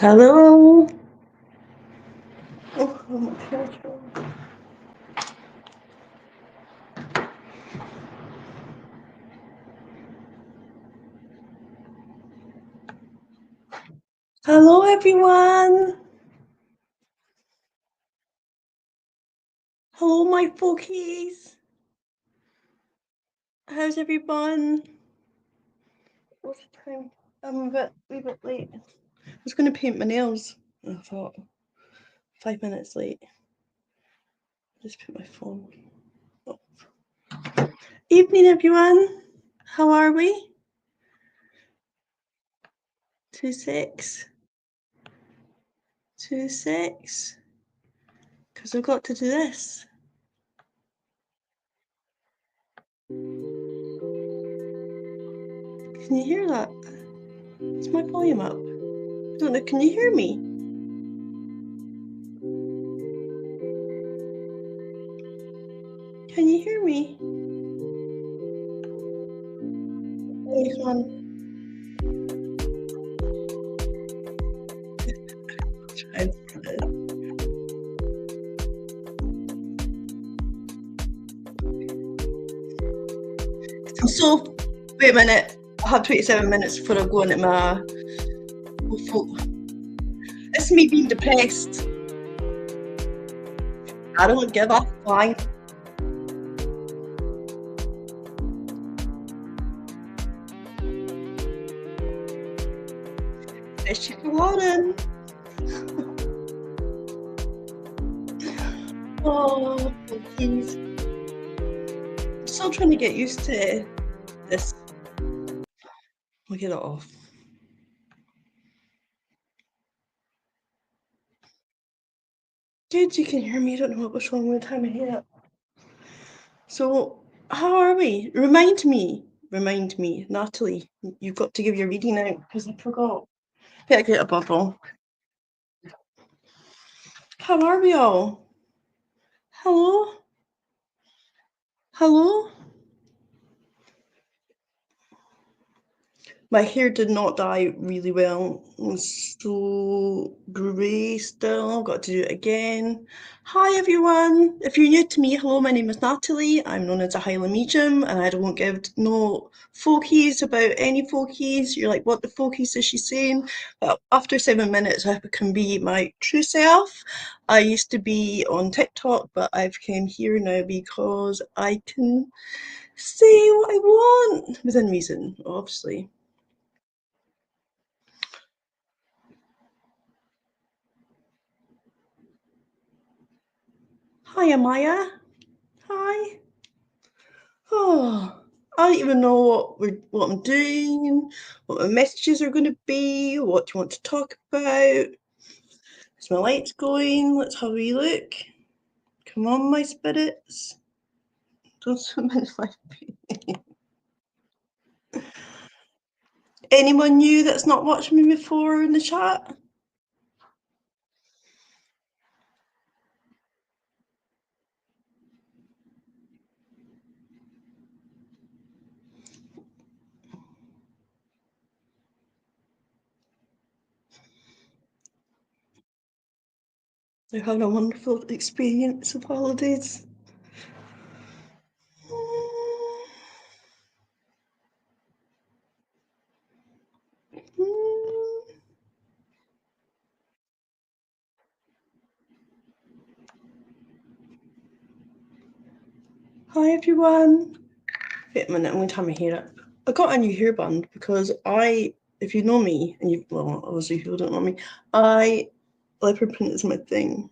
Hello. Oh, how much pressure. Hello, everyone. Hello, my folkies. How's everyone? What's the time? I'm a wee bit late. I was going to paint my nails. I thought 5 minutes late. Just put my phone off. Evening, everyone. How are we? 2-6. 2-6. Because I've got to do this. Can you hear that? Is my volume up? I don't know. Can you hear me? Can you hear me? Oh, come on. So, wait a minute. I have 27 minutes before I go into my. It's me being depressed. I don't give a flying. Is she on? Oh, please. I'm still trying to get used to this. We'll get it off. Good, you can hear me. I don't know what was wrong with the time I hear it. So, how are we? Remind me, Natalie. You've got to give your reading out because I forgot. Better get a bubble. How are we all? Hello? Hello? My hair did not dye really well. It's so grey still. I've got to do it again. Hi everyone. If you're new to me, hello, my name is Natalie. I'm known as a Highland medium and I don't give no folkies about any folkies. You're like, what the folkies is she saying? But after 7 minutes I can be my true self. I used to be on TikTok, but I've came here now because I can say what I want within reason, obviously. Hi, Amaya. Hi. Oh, I don't even know what I'm doing, what my messages are going to be, what do you want to talk about. Is my lights going? Let's have a wee look. Come on, my spirits. Don't swim in my pain. Anyone new that's not watched me before in the chat? They're having a wonderful experience of holidays. Hi everyone. Wait a minute, I'm going to turn my hair up. I got a new hairband because if you know me, and you, well, obviously people don't know me, leopard print is my thing.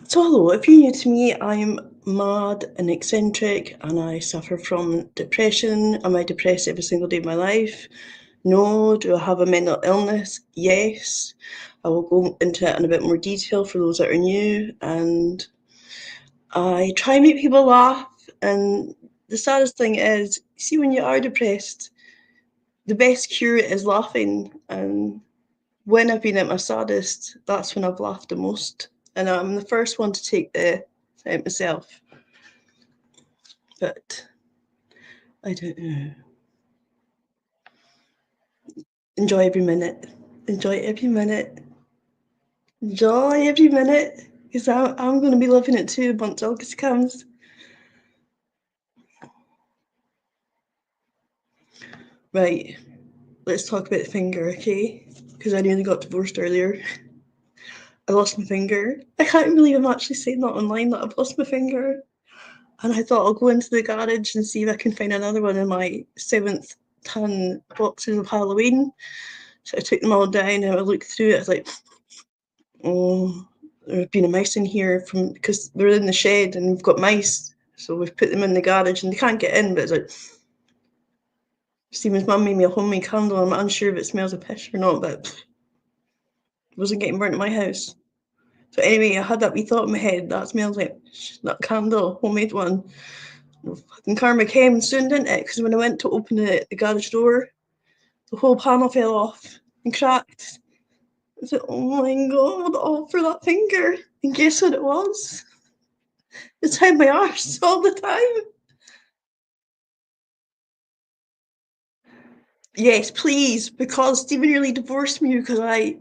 So hello, if you're new to me, I'm mad and eccentric and I suffer from depression. Am I depressed every single day of my life? No. Do I have a mental illness? Yes. I will go into it in a bit more detail for those that are new, and I try and make people laugh. And the saddest thing is, see, when you are depressed, the best cure is laughing. And when I've been at my saddest, that's when I've laughed the most. And I'm the first one to take the out myself. But I don't know. Enjoy every minute. Enjoy every minute. Enjoy every minute. Because I'm going to be loving it too once August comes. Right, let's talk about the finger, okay? Because I nearly got divorced earlier. I lost my finger. I can't believe I'm actually saying that online that I've lost my finger. And I thought I'll go into the garage and see if I can find another one in my 7th ton boxes of Halloween. So I took them all down and I looked through it. I was like, oh, there's been a mouse in here from because we're in the shed and we've got mice. So we've put them in the garage and they can't get in. But it's like, Stephen's mum made me a homemade candle. I'm unsure if it smells of piss or not, but it wasn't getting burnt in my house. So anyway, I had that wee thought in my head. That smells like that candle, homemade one. And karma came soon, didn't it? Because when I went to open the garage door, the whole panel fell off and cracked. I said, oh my god, all for that finger. And guess what it was? Inside my arse all the time. Yes, please, because Stephen nearly divorced me because I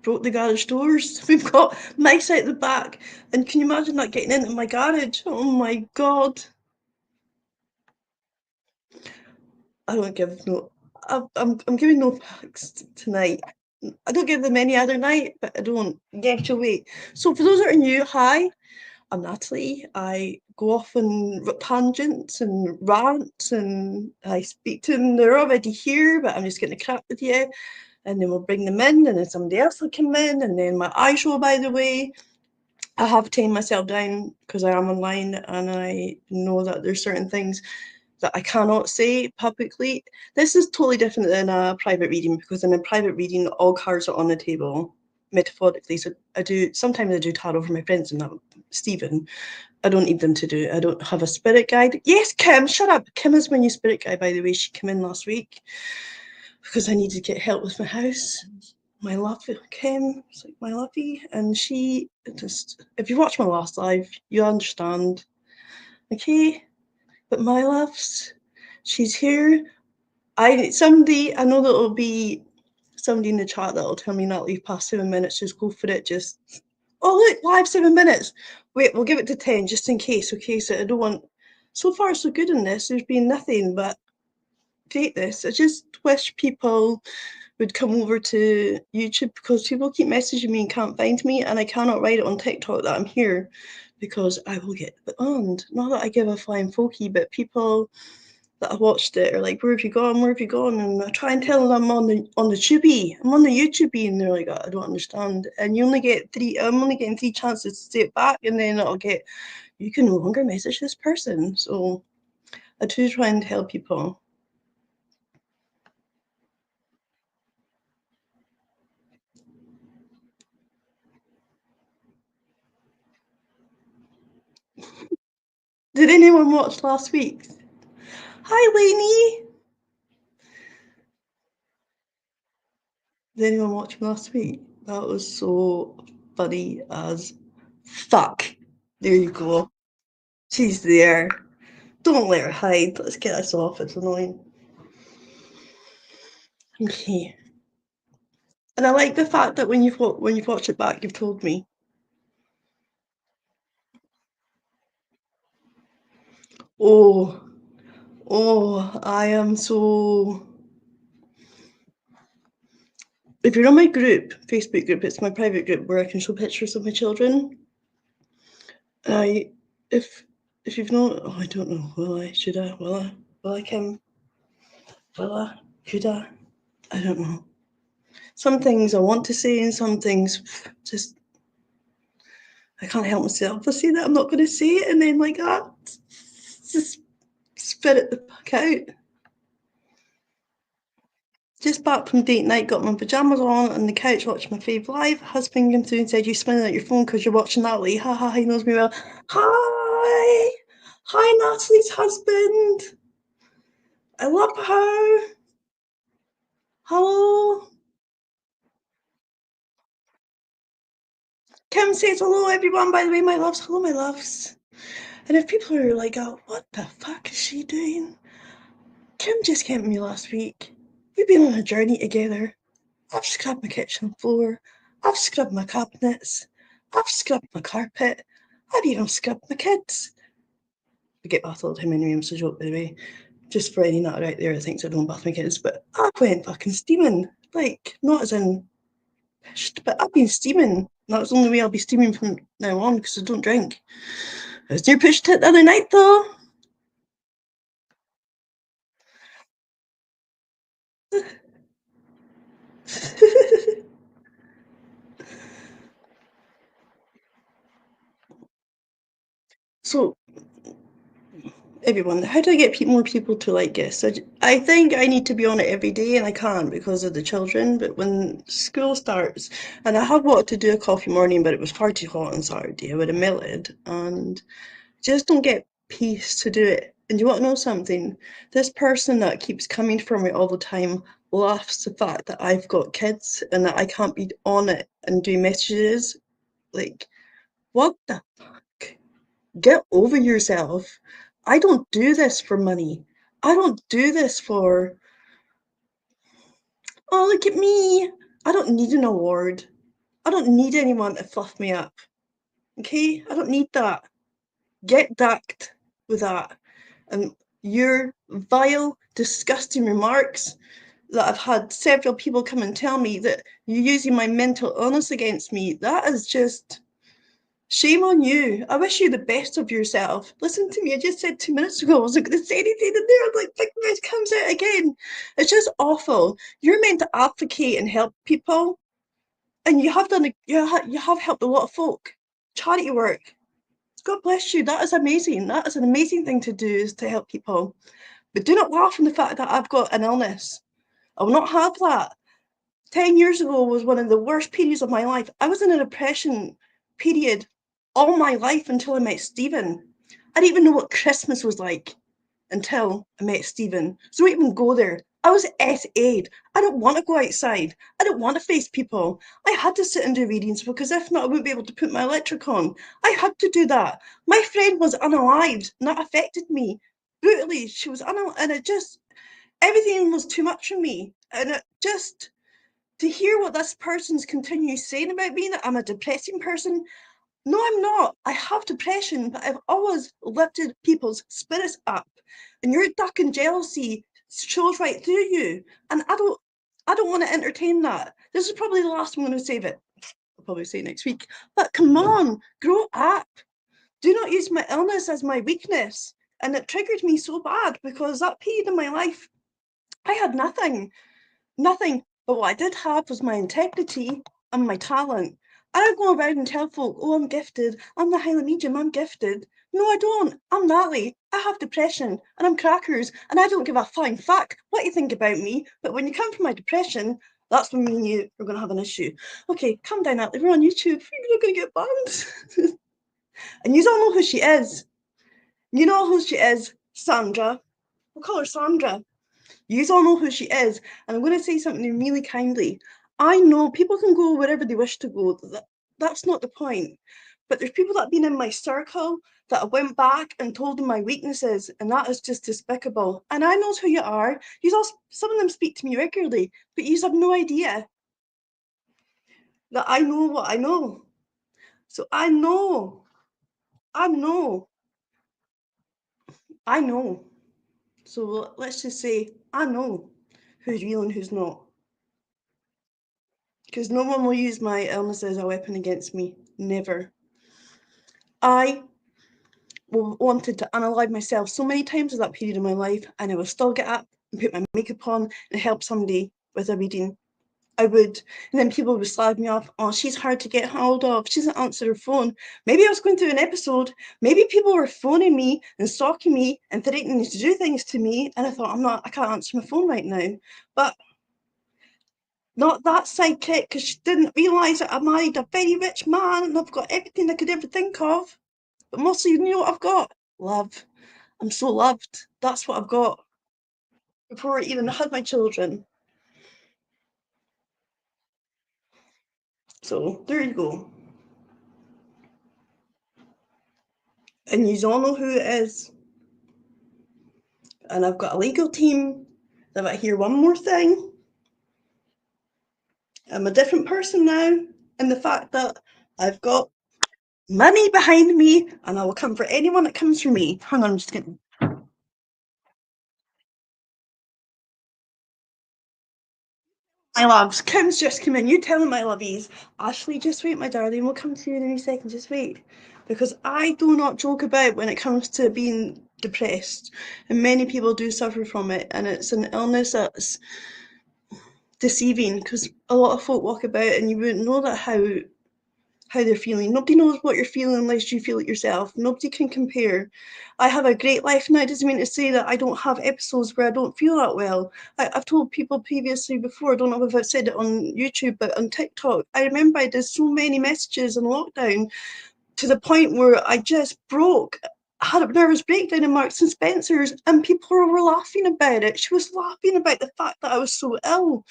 broke the garage doors. We've got mice out the back. And can you imagine that getting into my garage? Oh my god. I don't give no. I'm giving no fucks tonight. I don't give them any other night, but I don't get away. So for those that are new, hi, I'm Natalie. I go off on tangents and rants, and I speak to them. They're already here, but I'm just getting a crap with you. And then we'll bring them in, and then somebody else will come in, and then my eye show. By the way, I have tamed myself down because I am online, and I know that there's certain things that I cannot say publicly. This is totally different than a private reading because in a private reading, all cards are on the table, metaphorically. So I do sometimes I do tarot for my friends and that Stephen. I don't need them to do it. I don't have a spirit guide. Yes, Kim, shut up. Kim is my new spirit guide, by the way. She came in last week because I needed to get help with my house. My love Kim, it's like my lovey, and she just if you watch my last live, you understand. Okay, but my loves, she's here. I know that it'll be somebody in the chat that'll tell me not leave past 7 minutes. Just go for it. Just oh look, live 7 minutes. Wait, we'll give it to 10 just in case. Okay, so I don't want. So far, so good in this. There's been nothing but take this. I just wish people would come over to YouTube because people keep messaging me and can't find me, and I cannot write it on TikTok that I'm here because I will get banned. Not that I give a flying folky, but people that I watched it are like, "Where have you gone? Where have you gone?" And I try and tell them I'm on the Tubey. I'm on the YouTube, and they're like, "I don't understand." And you only get three. I'm only getting three chances to say it back, and then I'll get. You can no longer message this person. So I do try and tell people. Did anyone watch last week? Hi, Lainey. Did anyone watch last week? That was so funny as fuck. There you go. She's there. Don't let her hide. Let's get us off. It's annoying. Okay. And I like the fact that when you've watched it back, you've told me. Oh, oh, I am so. If you're on my group, Facebook group, it's my private group where I can show pictures of my children. I, if if you've not, oh, I don't know. Will I? Should I? Will I? Will I, Kim? Will I? Could I? I don't know. Some things I want to say, and some things just I can't help myself. I say that I'm not going to say it, and then like that, just spit it the fuck out. Just back from date night, got my pajamas on the couch watching my fave live. Husband came through and said, "You're spinning out your phone because you're watching Natalie." Ha ha, he knows me well. Hi! Hi, Natalie's husband. I love her. Hello. Kim says hello, everyone. By the way, my loves. Hello, my loves. And if people are like, oh, what the fuck is she doing? Kim just came to me last week. We've been on a journey together. I've scrubbed my kitchen floor. I've scrubbed my cabinets. I've scrubbed my carpet. I've even scrubbed my kids. I get bathed all the time anyway, I'm so joke, by the way. Just for any nut out there that thinks I don't bath my kids, but I went fucking steaming. Like, not as in pissed, but I've been steaming. That's the only way I'll be steaming from now on because I don't drink. I was near pushed it the other night though. So, everyone, how do I get more people to like this? I think I need to be on it every day and I can't because of the children, but when school starts, and I have wanted to do a coffee morning, but it was far too hot on Saturday, I would have melted, and just don't get peace to do it. And you want to know something? This person that keeps coming for me all the time laughs the fact that I've got kids and that I can't be on it and do messages. Like, what the fuck? Get over yourself. I don't do this for money. I don't do this for, oh, look at me. I don't need an award. I don't need anyone to fluff me up. Okay? I don't need that. Get ducked with that. And your vile, disgusting remarks that I've had several people come and tell me that you're using my mental illness against me, that is just shame on you. I wish you the best of yourself. Listen to me. I just said 2 minutes ago I wasn't going to say anything, and there, like, big mess comes out again. It's just awful. You're meant to advocate and help people, and you have done. You have helped a lot of folk. Charity work. God bless you. That is amazing. That is an amazing thing to do, is to help people. But do not laugh on the fact that I've got an illness. I will not have that. 10 years ago was one of the worst periods of my life. I was in a depression period all my life until I met Stephen. I didn't even know what Christmas was like until I met Stephen. So don't even go there. I was SA'd. I don't want to go outside. I don't want to face people. I had to sit and do readings because if not, I wouldn't be able to put my electric on. I had to do that. My friend was unalived, and that affected me brutally. She was unalived, and it just, everything was too much for me. And it just, to hear what this person's continually saying about me, that I'm a depressing person. No, I'm not. I have depression, but I've always lifted people's spirits up. And your duck and jealousy shows right through you. And I don't want to entertain that. This is probably the last time I'm going to save it. I'll probably say it next week. But come on, grow up. Do not use my illness as my weakness. And it triggered me so bad because that period in my life, I had nothing. Nothing. But what I did have was my integrity and my talent. I don't go around and tell folk, oh, I'm gifted. I'm the highly medium. I'm gifted. No, I don't. I'm Natalie. I have depression and I'm crackers and I don't give a flying fuck what you think about me. But when you come from my depression, that's when me and you are going to have an issue. Okay, calm down, Natalie. We're on YouTube. You're not going to get banned. And you all know who she is. You know who she is, Sandra. We'll call her Sandra. You all know who she is, and I'm going to say something really kindly. I know people can go wherever they wish to go. That's not the point. But there's people that have been in my circle that I went back and told them my weaknesses, and that is just despicable. And I know who you are. You all, some of them speak to me regularly, but you have no idea that I know what I know. So I know, I know, I know. So let's just say I know who's real and who's not. Because no one will use my illness as a weapon against me. Never. I wanted to unalive myself so many times in that period of my life, and I would still get up and put my makeup on and help somebody with a reading. I would. And then people would slag me off. Oh, she's hard to get hold of. She doesn't answer her phone. Maybe I was going through an episode. Maybe people were phoning me and stalking me and threatening to do things to me. And I thought, I can't answer my phone right now. But not that sidekick, because she didn't realise that I married a very rich man and I've got everything I could ever think of. But mostly, you know what I've got? Love. I'm so loved. That's what I've got. Before I even had my children. So there you go. And you all know who it is. and I've got a legal team. If I hear one more thing, I'm a different person now. And the fact that I've got money behind me and I will come for anyone that comes for me. Hang on, I'm just getting my loves. Kim's just come in. You tell him my lovies. Ashley, just wait, my darling. We'll come to you in any second. Just wait. Because I do not joke about when it comes to being depressed. And many people do suffer from it. And it's an illness that's deceiving because a lot of folk walk about and you wouldn't know that how they're feeling. Nobody knows what you're feeling unless you feel it yourself. Nobody can compare. I have a great life now. It doesn't mean to say that I don't have episodes where I don't feel that well. I've told people previously before, I don't know if I've said it on YouTube, but on TikTok, I remember I did so many messages in lockdown to the point where I just broke. I had a nervous breakdown in Marks and Spencer's, and people were laughing about it. She was laughing about the fact that I was so ill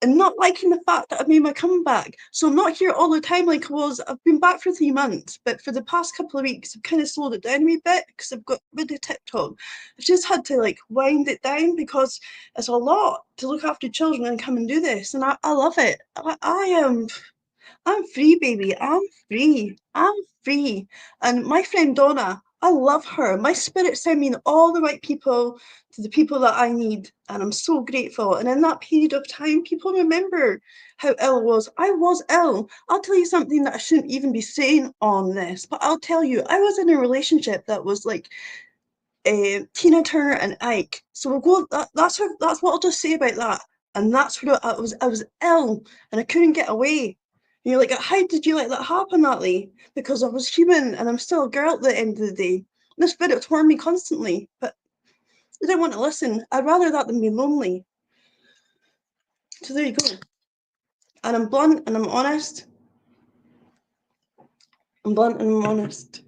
and not liking the fact that I made my comeback. So I'm not here all the time like I was. I've been back for 3 months, but for the past couple of weeks, I've kind of slowed it down a wee bit because I've got rid of TikTok. I've just had to like wind it down because it's a lot to look after children and come and do this, and I love it. I am. I'm free, baby. I'm free. I'm free. And my friend Donna, I love her. My spirit sent me all the right people to the people that I need. And I'm so grateful. And in that period of time, people remember how ill I was. I was ill. I'll tell you something that I shouldn't even be saying on this, but I'll tell you, I was in a relationship that was like Tina Turner and Ike. So we'll go. That's what I'll just say about that. And that's what I was. I was ill, and I couldn't get away. And you're like, how did you let that happen, Natalie? Because I was human, and I'm still a girl at the end of the day. The spirit tore me constantly, but I didn't want to listen. I'd rather that than be lonely. So there you go. And I'm blunt and I'm honest. I'm blunt and I'm honest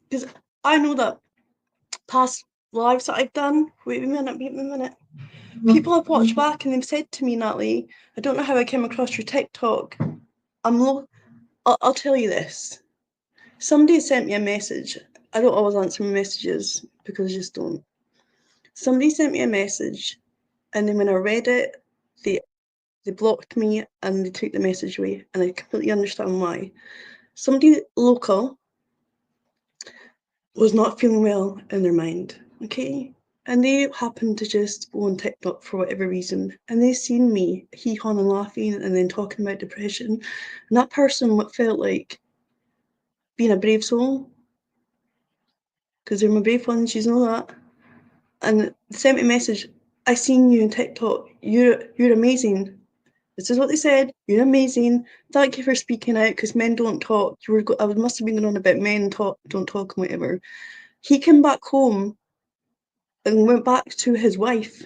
because I know that past lives that I've done. Wait a minute. Wait a minute. People have watched back and they've said to me, Natalie, I don't know how I came across your TikTok. I'm low. I'll tell you this. Somebody sent me a message. I don't always answer my messages because I just don't. Somebody sent me a message, and then when I read it, they they blocked me and they took the message away, and I completely understand why. Somebody local was not feeling well in their mind, okay? And they happened to just go on TikTok for whatever reason, and they seen me hee-hawing and laughing and then talking about depression. And that person what felt like being a brave soul, because they're my brave ones, you know that. And they sent me a message, I seen you on TikTok, you're amazing. This is what they said, you're amazing. Thank you for speaking out, because men don't talk. I must have been going on about men don't talk and whatever. He came back home and went back to his wife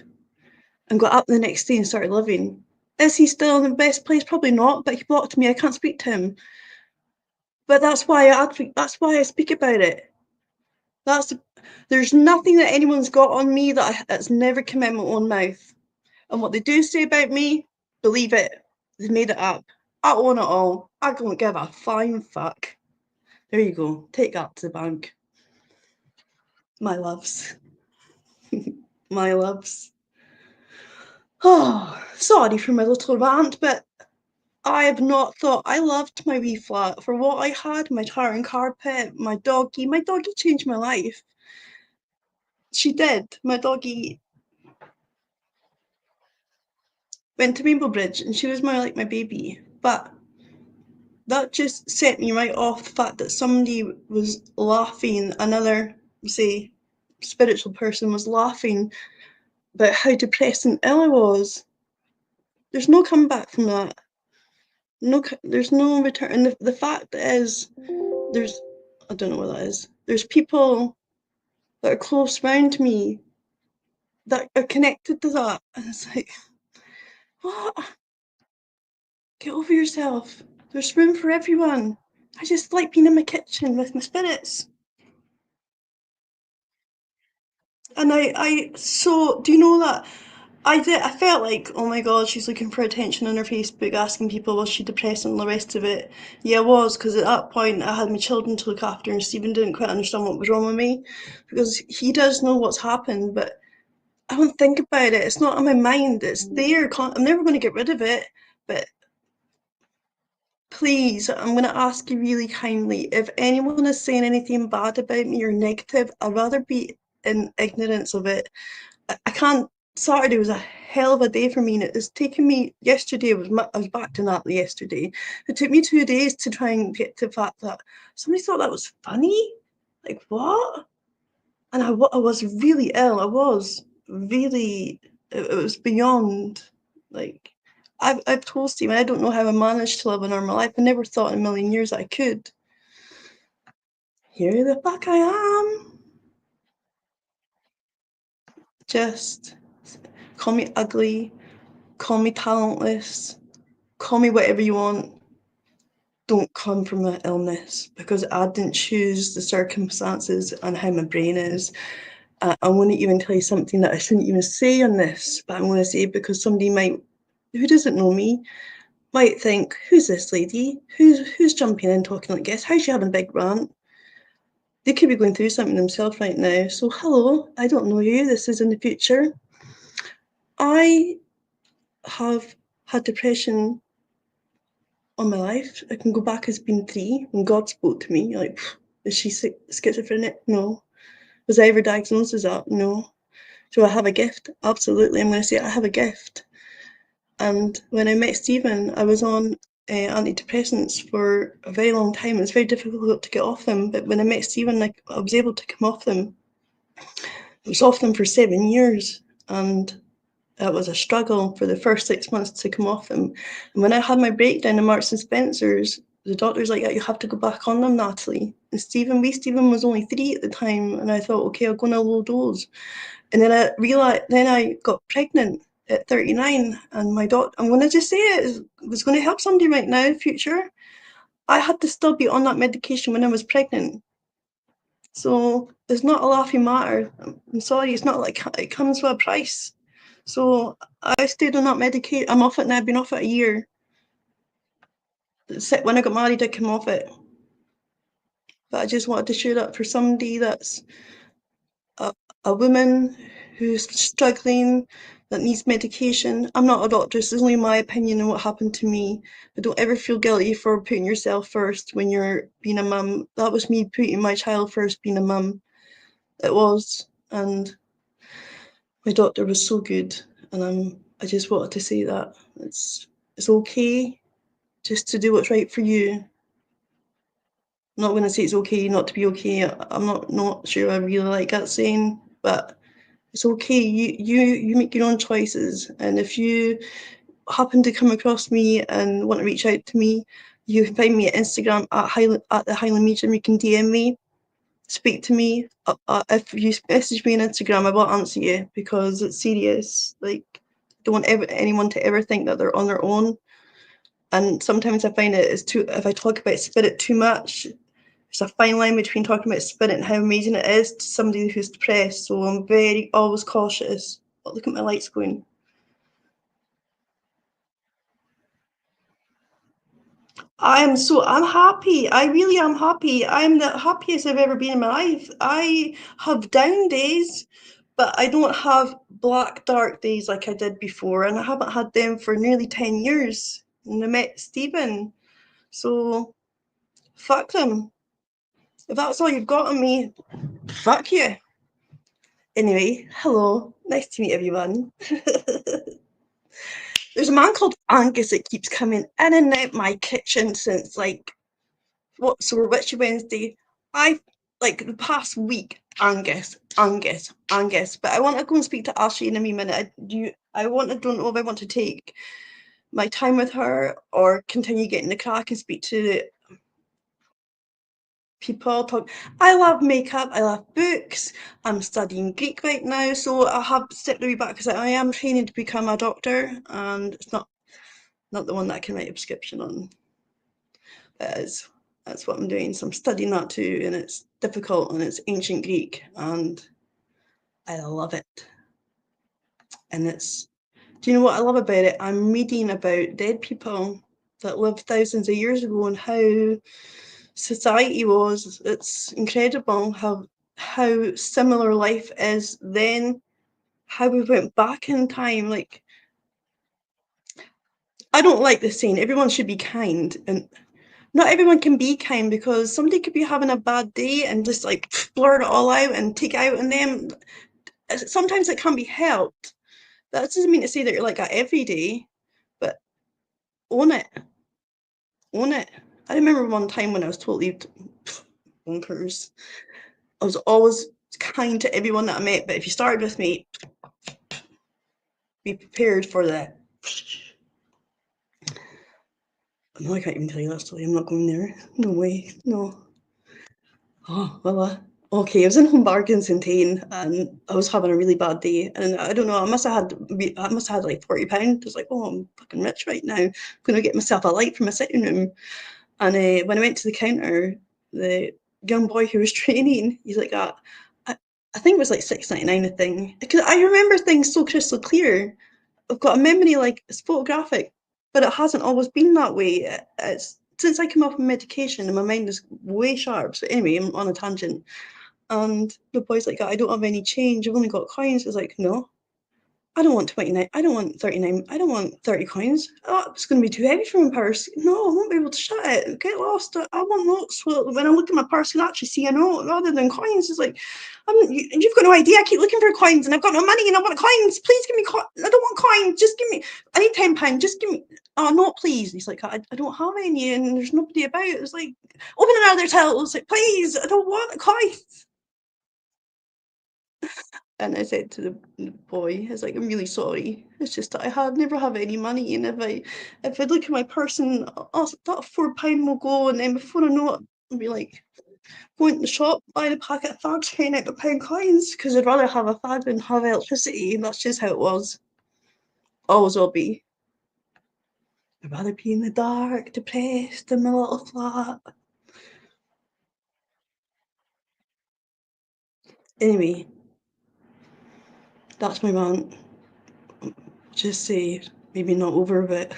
and got up the next day and started living. Is he still in the best place? Probably not, but he blocked me. I can't speak to him. But that's why I speak about it. That's there's nothing that anyone's got on me that's never come out of my own mouth. And what they do say about me, believe it. They've made it up. I own it all. I don't give a flying fuck. There you go. Take that to the bank. My loves. My loves. Oh, sorry for my little rant, but I have not thought. I loved my wee flat for what I had, my tartan carpet, my doggy. My doggy changed my life. She did. My doggy went to Rainbow Bridge and she was more like my baby. But that just set me right off the fact that somebody was laughing, another, say, spiritual person was laughing about how depressed and ill I was. There's no comeback from that. No, there's no return. And the fact is, there's, I don't know what that is. There's people that are close around me that are connected to that. And it's like, what? Get over yourself. There's room for everyone. I just like being in my kitchen with my spirits. And so, do you know that? I felt like, oh my god, she's looking for attention on her Facebook, asking people, was she depressed and the rest of it. Yeah, I was, because at that point I had my children to look after and Stephen didn't quite understand what was wrong with me. Because he does know what's happened, but I don't think about it. It's not on my mind. It's there. I'm never going to get rid of it. But please, I'm going to ask you really kindly, if anyone is saying anything bad about me or negative, I'd rather be in ignorance of it. I can't. Saturday was a hell of a day for me, and it's taken me. Yesterday I was back to that yesterday. It took me 2 days to try and get to the fact that somebody thought that was funny. Like what? And I was really ill. I was really. It was beyond. Like I've told Stephen I don't know how I managed to live a normal life. I never thought in a million years I could. Here the fuck I am. Just call me ugly, call me talentless, call me whatever you want. Don't come from an illness because I didn't choose the circumstances and how my brain is. I want to even tell you something that I shouldn't even say on this, but I'm going to say it because somebody might, who doesn't know me, might think, "Who's this lady? Who's jumping in talking like this? How's she having a big rant?" They could be going through something themselves right now. So hello, I don't know you. This is in the future. I have had depression on my life. I can go back as being 3 when God spoke to me. Like, is she schizophrenic? No. Was I ever diagnosed as that? No. Do I have a gift? Absolutely. I'm going to say I have a gift. And when I met Stephen, I was on antidepressants for a very long time. It was very difficult to get off them. But when I met Stephen, I was able to come off them. I was off them for 7 years. And it was a struggle for the first 6 months to come off them. And when I had my breakdown in Marks and Spencer's, the doctor's like, "Yeah, you have to go back on them, Natalie." And Stephen was only 3 at the time, and I thought, okay, I'll go on a low dose. And then I realized, then I got pregnant at 39, and my doctor, I'm going to just say it, was going to help somebody right now, future. I had to still be on that medication when I was pregnant. So it's not a laughing matter. I'm sorry, it's not like it comes with a price. So I stayed on that medication. I'm off it now. I've been off it a year. When I got married, I came off it. But I just wanted to share that for somebody that's a, a woman who's struggling, that needs medication. I'm not a doctor, so it's only my opinion on what happened to me. But don't ever feel guilty for putting yourself first when you're being a mum. That was me putting my child first, being a mum. It was. And my doctor was so good. And I just wanted to say that. It's okay just to do what's right for you. I'm not going to say it's okay not to be okay. I'm not sure I really like that saying, but it's okay. You make your own choices, and if you happen to come across me and want to reach out to me, you can find me at Instagram at the Highland Medium. You can DM me, speak to me. If you message me on Instagram, I will answer you because it's serious. Like, don't want anyone to ever think that they're on their own. And sometimes I find it is too. If I talk about spirit too much, there's a fine line between talking about spirit and how amazing it is to somebody who's depressed. So I'm very always cautious. Oh, look at my lights going. I'm happy. I really am happy. I'm the happiest I've ever been in my life. I have down days, but I don't have black, dark days like I did before. And I haven't had them for nearly 10 years. And I met Stephen. So fuck them. If that's all you've got on me, fuck you. Anyway, hello. Nice to meet everyone. There's a man called Angus that keeps coming in and out my kitchen since like what? So we're Witchy Wednesday. I like the past week. Angus. But I want to go and speak to Ashley in a wee minute. Don't know if I want to take my time with her or continue getting the crack and speak to people. Talk. I love makeup. I love books. I'm studying Greek right now, so I have stepped a wee back because I am training to become a doctor, and it's not the one that I can write a prescription on. That's what I'm doing. So I'm studying that too, and it's difficult and it's ancient Greek, and I love it. And do you know what I love about it? I'm reading about dead people that lived thousands of years ago and how society was. It's incredible how similar life is then how we went back in time. Like, I don't like this saying everyone should be kind, and not everyone can be kind because somebody could be having a bad day and just like blurt it all out and take it out on them. Sometimes it can't be helped. That doesn't mean to say that you're like that every day, but own it. Own it. I remember one time when I was totally bonkers. I was always kind to everyone that I met, but if you started with me, be prepared for that. No, I can't even tell you that story. I'm not going there. No way. No. Oh, well, okay. I was in Home Bargains in Tain and I was having a really bad day. And I don't know, I must have had like £40. I was like, oh, I'm fucking rich right now. I'm going to get myself a light for my sitting room. And when I went to the counter, the young boy who was training, he's like, I think it was like 6.99 a thing. Because I remember things so crystal clear. I've got a memory like it's photographic, but it hasn't always been that way. It's since I came off medication and my mind is way sharp. So anyway, I'm on a tangent. And the boy's like, I don't have any change. I've only got coins. I was like, no, I don't want 29. I don't want 39. I don't want 30 coins. Oh, it's going to be too heavy for my purse. No, I won't be able to shut it. Get lost. I want notes. So when I look at my purse, I can actually see a note rather than coins. It's like, you've got no idea. I keep looking for coins and I've got no money and I want coins. Please give me coins. I don't want coins. Just give me, I need £10. Just give me, oh, no, please. He's like, I don't have any and there's nobody about. It's like, open another till. It's like, please, I don't want coins. And I said to the boy, I was like, I'm really sorry. It's just that I had never have any money, and if I look at my purse and oh, that £4 will go, and then before I know it, I'll be like going to the shop, buying a packet of fags, paying out the pound coins because I'd rather have a fag than have electricity. And that's just how it was. Always will be. I'd rather be in the dark, depressed, in my little flat. Anyway, that's my rant. Just say maybe not over, but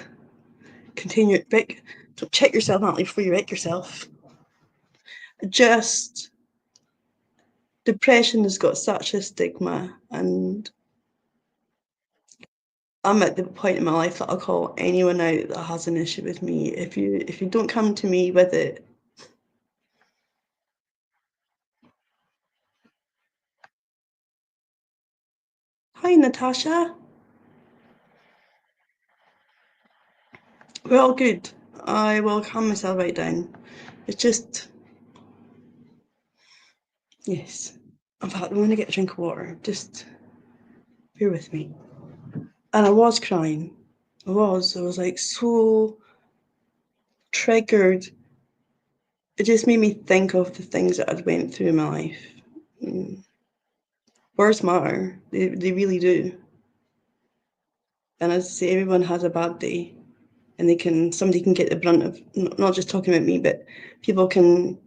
continue. Don't check yourself, Natalie, before you wreck yourself. Just depression has got such a stigma, and I'm at the point in my life that I'll call anyone out that has an issue with me. If you don't come to me with it, hi Natasha, we're all good. I will calm myself right down. It's just yes. In fact, I'm gonna get a drink of water. Just bear with me. And I was crying. I was like so triggered. It just made me think of the things that I'd went through in my life. Mm. Words matter. They really do. And as I say, everyone has a bad day, and somebody can get the brunt of not just talking about me, but people can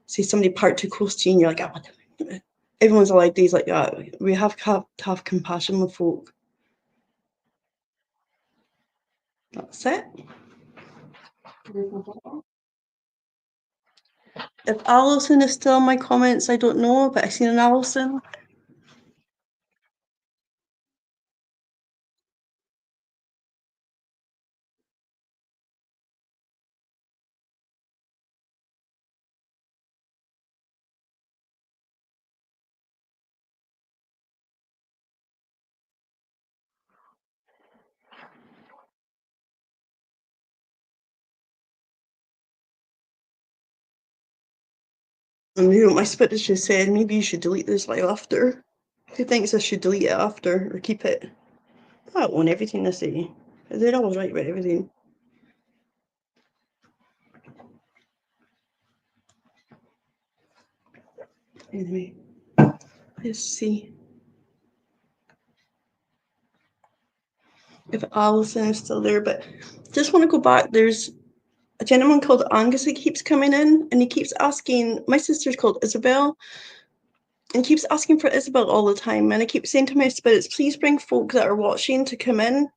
say somebody parked too close to you, and you're like, oh, what? Everyone's allowed days like that. We have to have compassion with folk. That's it. If Alison is still in my comments, I don't know, but I seen an Alison. And you know, my spirit just said maybe you should delete this live after. Who thinks I should delete it after or keep it? I don't want everything I say. They're always right about everything. Anyway, let's see if Alison is still there. But just want to go back. There's a gentleman called Angus that keeps coming in, and he keeps asking. My sister's called Isabel, and keeps asking for Isabel all the time. And I keep saying to my spirits, please bring folk that are watching to come in.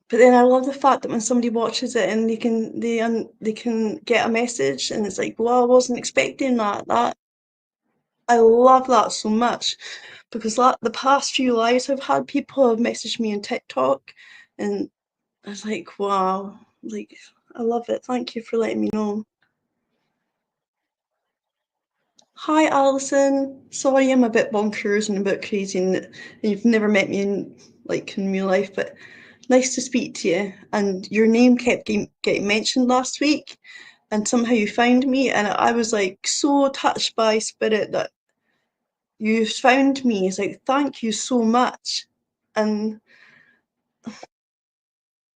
But then I love the fact that when somebody watches it and they can get a message, and it's like, well, I wasn't expecting that. I love that so much because the past few lives I've had, people have messaged me on TikTok, and I was like, wow, like, I love it. Thank you for letting me know. Hi, Alison. Sorry, I'm a bit bonkers and a bit crazy, and you've never met me in real life, but nice to speak to you. And your name kept getting mentioned last week, and somehow you found me, and I was like so touched by spirit that you found me. It's like, thank you so much. And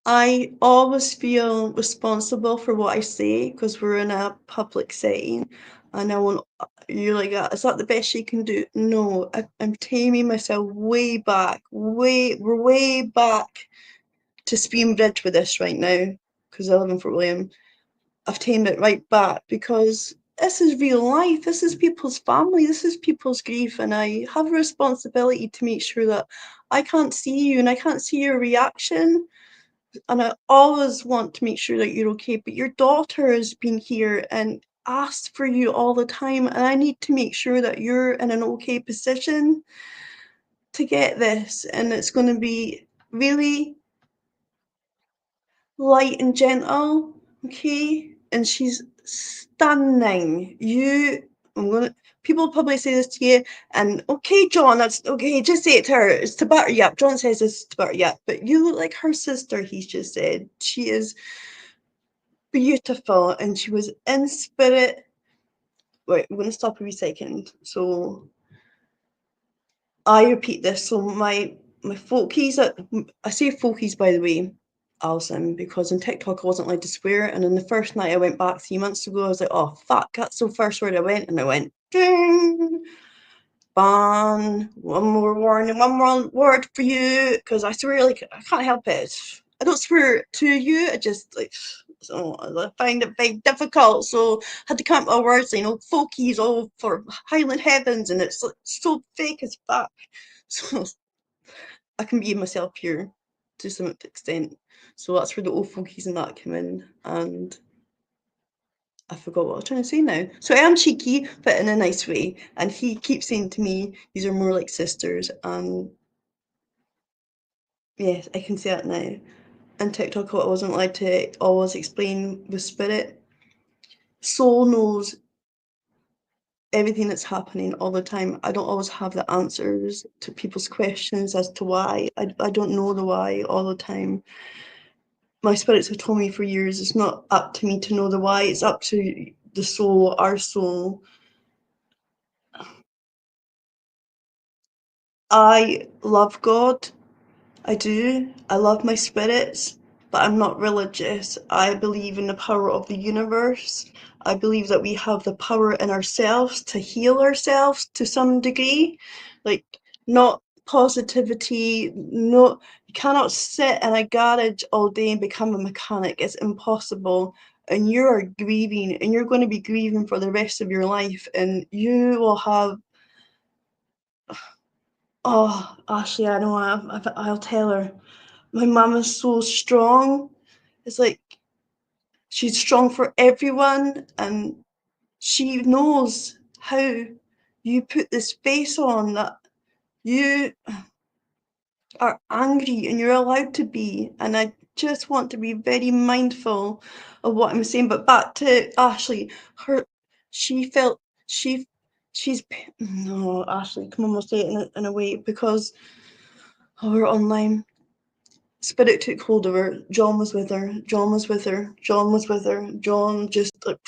I always feel responsible for what I say because we're in a public setting, and I want you're like, is that the best you can do? No, I'm taming myself way back, we're way back to Spean Bridge with this right now because I live in Fort William. I've tamed it right back because this is real life. This is people's family. This is people's grief, and I have a responsibility to make sure that I can't see you and I can't see your reaction, and I always want to make sure that you're okay. But your daughter has been here and asked for you all the time, and I need to make sure that you're in an okay position to get this. And it's going to be really light and gentle, okay? And she's stunning. I'm gonna. People probably say this to you, and okay, John, that's okay. Just say it to her. It's to butter you up. John says it's to butter you up, but you look like her sister. He's just said she is beautiful, and she was in spirit. Wait, I'm gonna stop a wee second. So I repeat this. So my folkies, I say folkies by the way, Alison, because on TikTok I wasn't allowed to swear, and on the first night I went back 3 months ago, I was like, oh fuck, that's the first word I went, and I went, ding, ban, one more warning, one more word for you, because I swear like I can't help it. I don't swear to you, I just like so I find it very difficult. So I had to come up with words, folkies all for Highland Heavens, and it's like so fake as fuck. So I can be myself here to some extent. So that's where the old folkies and that come in. And I forgot what I was trying to say now. So I am cheeky, but in a nice way. And he keeps saying to me, these are more like sisters. And yes, I can say that now. And TikTok, I wasn't allowed to always explain with spirit. Soul knows everything that's happening all the time. I don't always have the answers to people's questions as to why. I don't know the why all the time. My spirits have told me for years it's not up to me to know the why, it's up to the soul, our soul. I love God. I do. I love my spirits, but I'm not religious. I believe in the power of the universe. I believe that we have the power in ourselves to heal ourselves to some degree. Like, not positivity, no, you cannot sit in a garage all day and become a mechanic. It's impossible. And you are grieving, and you're going to be grieving for the rest of your life, and you will have. Oh, Ashley, I know, I'll tell her. My mum is so strong. It's like she's strong for everyone, and she knows how you put this face on that you are angry and you're allowed to be. And I just want to be very mindful of what I'm saying. But back to Ashley, she felt she she's no Ashley, come on, we'll say it in a way because we're online. Spirit took hold of her. John was with her. John was with her. John was with her. John just like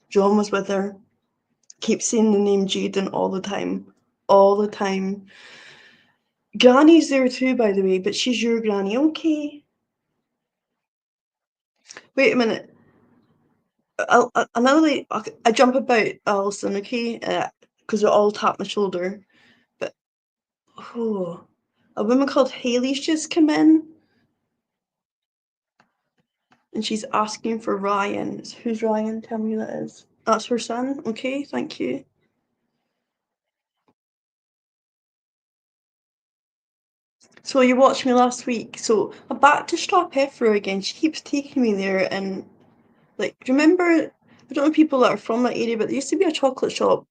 John was with her. Keep saying the name Jaden all the time. All the time. Granny's there too, by the way, but she's your granny. Okay. Wait a minute. I jump about, Alison, okay? Because they all tap my shoulder. But, oh, a woman called Haley's just come in and she's asking for Ryan. Who's Ryan? Tell me who that is. That's her son. Okay, thank you. So you watched me last week. So I'm back to Strapheffer again. She keeps taking me there, and like, remember? I don't know people that are from that area, but there used to be a chocolate shop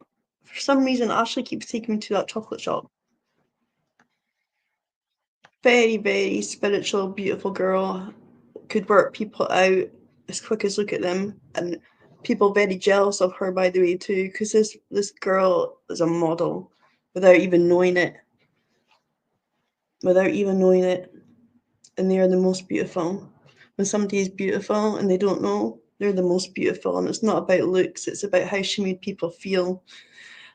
For some reason, Ashley keeps taking me to that chocolate shop. Very, very spiritual, beautiful girl. Could work people out as quick as look at them. And people very jealous of her, by the way, too, because this girl is a model without even knowing it. Without even knowing it. And they are the most beautiful. When somebody is beautiful and they don't know, they're the most beautiful. And it's not about looks, it's about how she made people feel.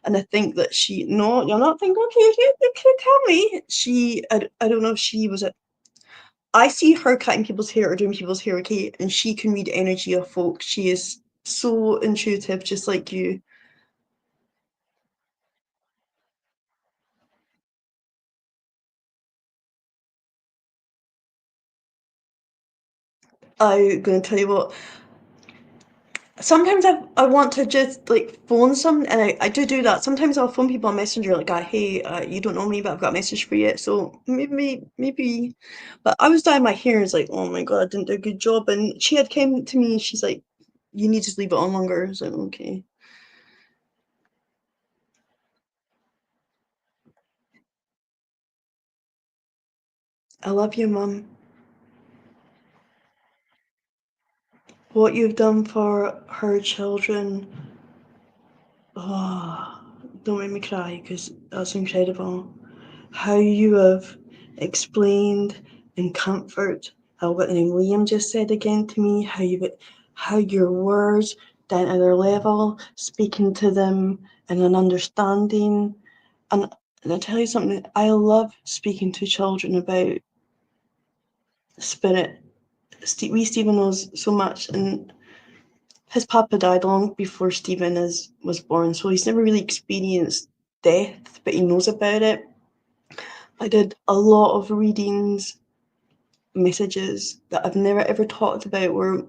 And I think that she, no, you're not thinking, okay, you can tell me. I don't know if she was a, I see her cutting people's hair or doing people's hair, okay, and she can read energy of folk. She is so intuitive, just like you. I'm going to tell you what, sometimes I want to just like phone some, and I do that. Sometimes I'll phone people on Messenger, like, hey, you don't know me, but I've got a message for you. So maybe. But I was dyeing my hair, and it's like, oh my god, I didn't do a good job. And she had came to me, and she's like, you need to leave it on longer. I was like, okay. I love you, mum. What you've done for her children, oh, don't make me cry because that's incredible. How you have explained in comfort what Liam just said again to me, how your words down at their level, speaking to them in an understanding. And, and I'll tell you something, I love speaking to children about spirit. Stephen knows so much, and his papa died long before Stephen was born, so he's never really experienced death, but he knows about it. I did a lot of readings, messages that I've never ever talked about were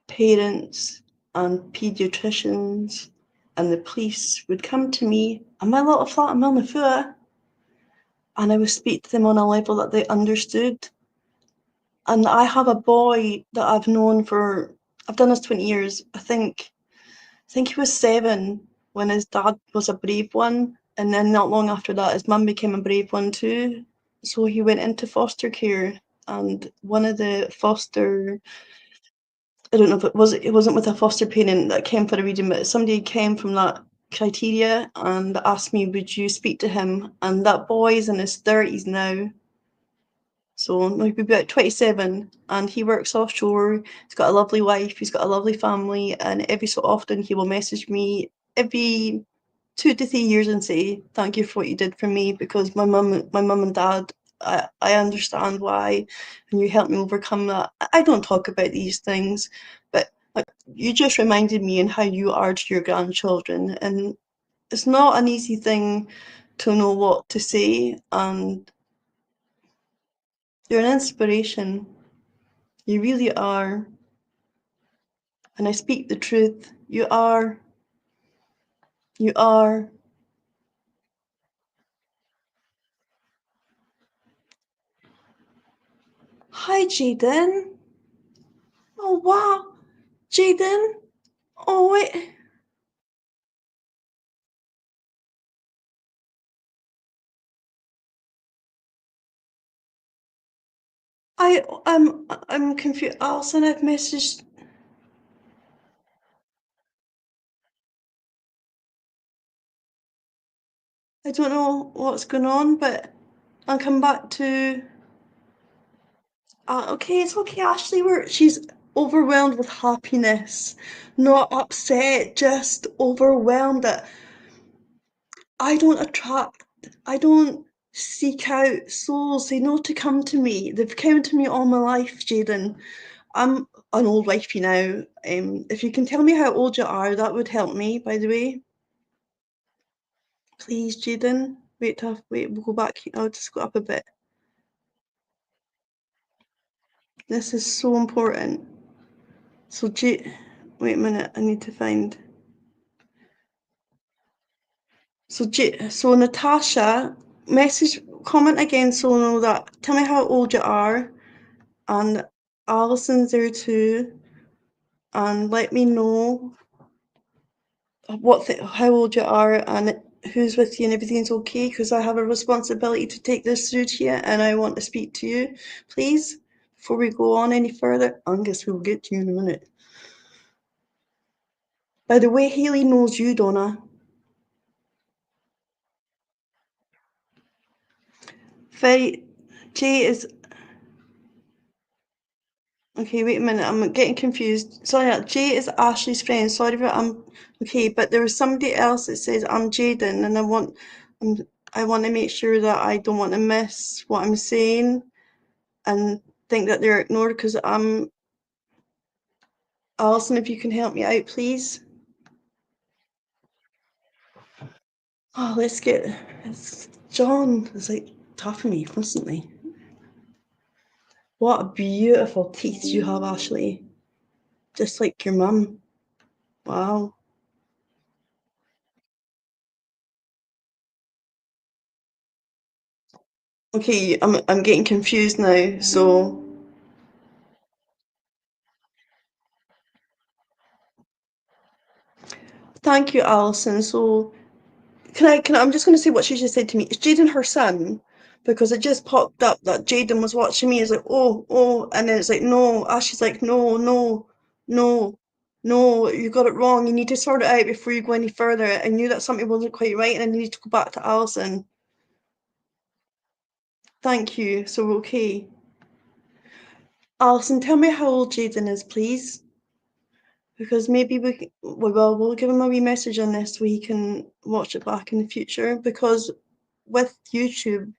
parents and paediatricians and the police would come to me in my little flat in Milnafoot, and I would speak to them on a level that they understood. And I have a boy that I've known for, I've done this 20 years. I think he was 7 when his dad was a brave one, and then not long after that, his mum became a brave one too. So he went into foster care, and one of the foster, I don't know if it wasn't with a foster parent that came for a reading, but somebody came from that criteria and asked me, would you speak to him? And that boy's in his 30s now. So he'll be about 27, and he works offshore. He's got a lovely wife, he's got a lovely family, and every so often he will message me every 2 to 3 years and say thank you for what you did for me, because my mum and dad, I understand why, and you helped me overcome that. I don't talk about these things, but like, you just reminded me in how you are to your grandchildren, and it's not an easy thing to know what to say, and you're an inspiration. You really are, and I speak the truth. You are. You are. Hi, Jaden. Oh wow, Jaden. Oh wait. I'm confused. Alison, I've messaged. I don't know what's going on, but I'll come back to. Okay, it's okay, Ashley. She's overwhelmed with happiness, not upset, just overwhelmed that I don't attract. I don't seek out souls. They know to come to me. They've come to me all my life, Jaden. I'm an old wifey now. If you can tell me how old you are, that would help me, by the way. Please, Jaden. Wait, we'll go back. I'll just go up a bit. This is so important. So, wait a minute, I need to find. So Natasha, comment again so I know that. Tell me how old you are. And Alison's there too. And let me know how old you are, and who's with you, and everything's okay. Because I have a responsibility to take this through to you, and I want to speak to you, please, before we go on any further. Angus, we'll get to you in a minute. By the way, Haley knows you, Donna. Very. Jay is okay. Wait a minute. I'm getting confused. Sorry, Jay is Ashley's friend. Sorry, but I'm okay. But there was somebody else that says I'm Jaden, and I'm, I want to make sure that I don't want to miss what I'm saying and think that they're ignored because I'm Alison. If you can help me out, please. Oh, let's get. It's John is like tapping me constantly. What beautiful teeth you have, Ashley. Just like your mum. Wow. Okay, I'm getting confused now. So thank you, Alison. So I'm just going to say what she just said to me. Is Jaden her son? Because it just popped up that Jaden was watching me. It's like, oh, and then it's like, no. Ashley's like, no, no, no, no. You got it wrong. You need to sort it out before you go any further. I knew that something wasn't quite right, and I needed to go back to Alison. Thank you. So okay, Alison, tell me how old Jaden is, please. Because maybe we'll give him a wee message on this so he can watch it back in the future. Because with YouTube,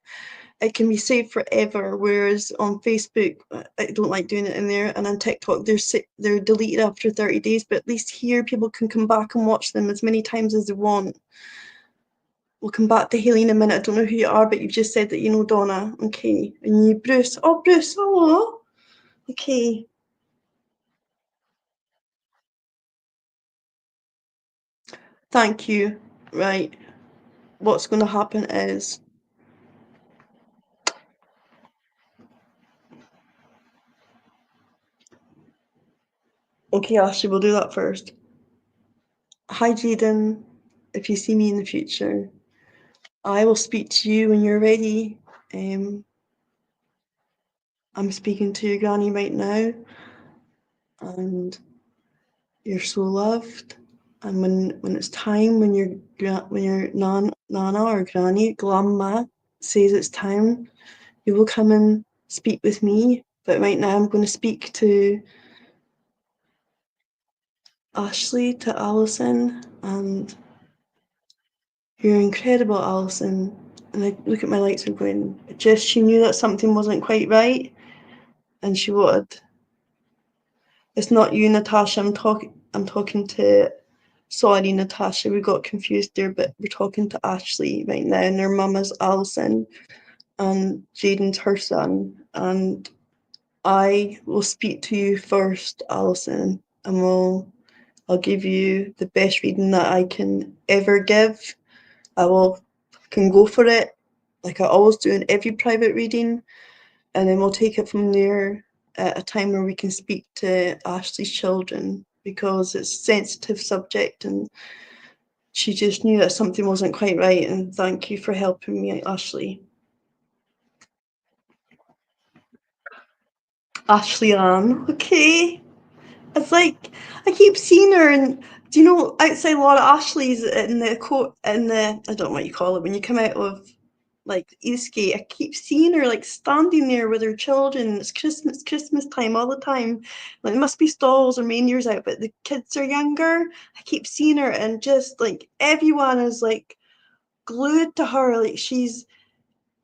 it can be saved forever, whereas on Facebook, I don't like doing it in there, and on TikTok, they're deleted after 30 days. But at least here, people can come back and watch them as many times as they want. We'll come back to Haley in a minute. I don't know who you are, but you've just said that you know Donna. Okay, and you, Bruce. Oh, Bruce. Oh, okay. Thank you. Right. What's going to happen is okay, Ashley, we'll do that first. Hi, Jaden. If you see me in the future, I will speak to you when you're ready. Um, I'm speaking to your granny right now, and you're so loved. And when it's time, when your nana or granny, grandma says it's time, you will come and speak with me. But right now, I'm going to speak to Ashley, to Alison, and you're incredible, Alison. And I look at my lights and going, just she knew that something wasn't quite right, and she wanted. It's not you, Natasha. I'm talking to. Sorry, Natasha. We got confused there, but we're talking to Ashley right now, and her mum is Alison, and Jaden's her son. And I will speak to you first, Alison, and I'll give you the best reading that I can ever give. I will can go for it, like I always do in every private reading, and then we'll take it from there at a time where we can speak to Ashley's children because it's a sensitive subject and she just knew that something wasn't quite right. And thank you for helping me, Ashley. Ashley Ann, okay. It's like I keep seeing her, and do you know outside a lot of Ashleys in the court in the I don't know what you call it when you come out of like Eastgate. I keep seeing her like standing there with her children. It's Christmas time all the time. Like it must be stalls or reindeers out, but the kids are younger. I keep seeing her, and just like everyone is like glued to her. Like she's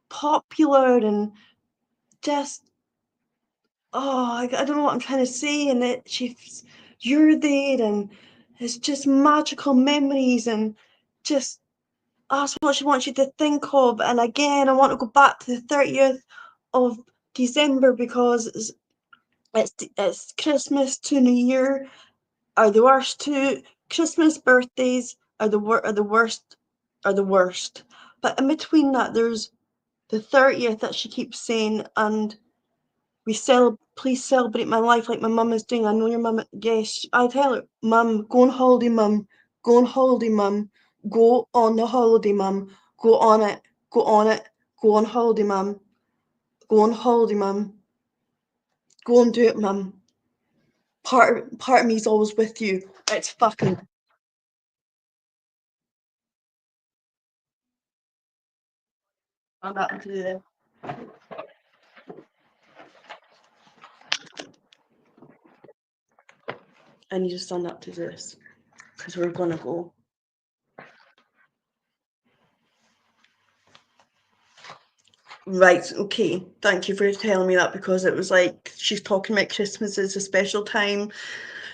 popular and just I don't know what I'm trying to say, and that you're there, and it's just magical memories, and just that's what she wants you to think of. And again, I want to go back to the 30th of December because it's Christmas to New Year are the worst two. Christmas birthdays are the worst are the worst. But in between that, there's the 30th that she keeps saying, and please celebrate my life like my mum is doing. I know your mum, yes. I tell her, Mum, go on holiday, Mum. Go on holiday, mum. Go on the holiday, mum. Go on it. Go on it. Go on holiday, mum. Go on holiday, mum. Go and do it, mum. Part of me's always with you. It's fucking. I'm about to do this. I need to stand up to this because we're gonna go. Right, okay. Thank you for telling me that because it was like she's talking about Christmas is a special time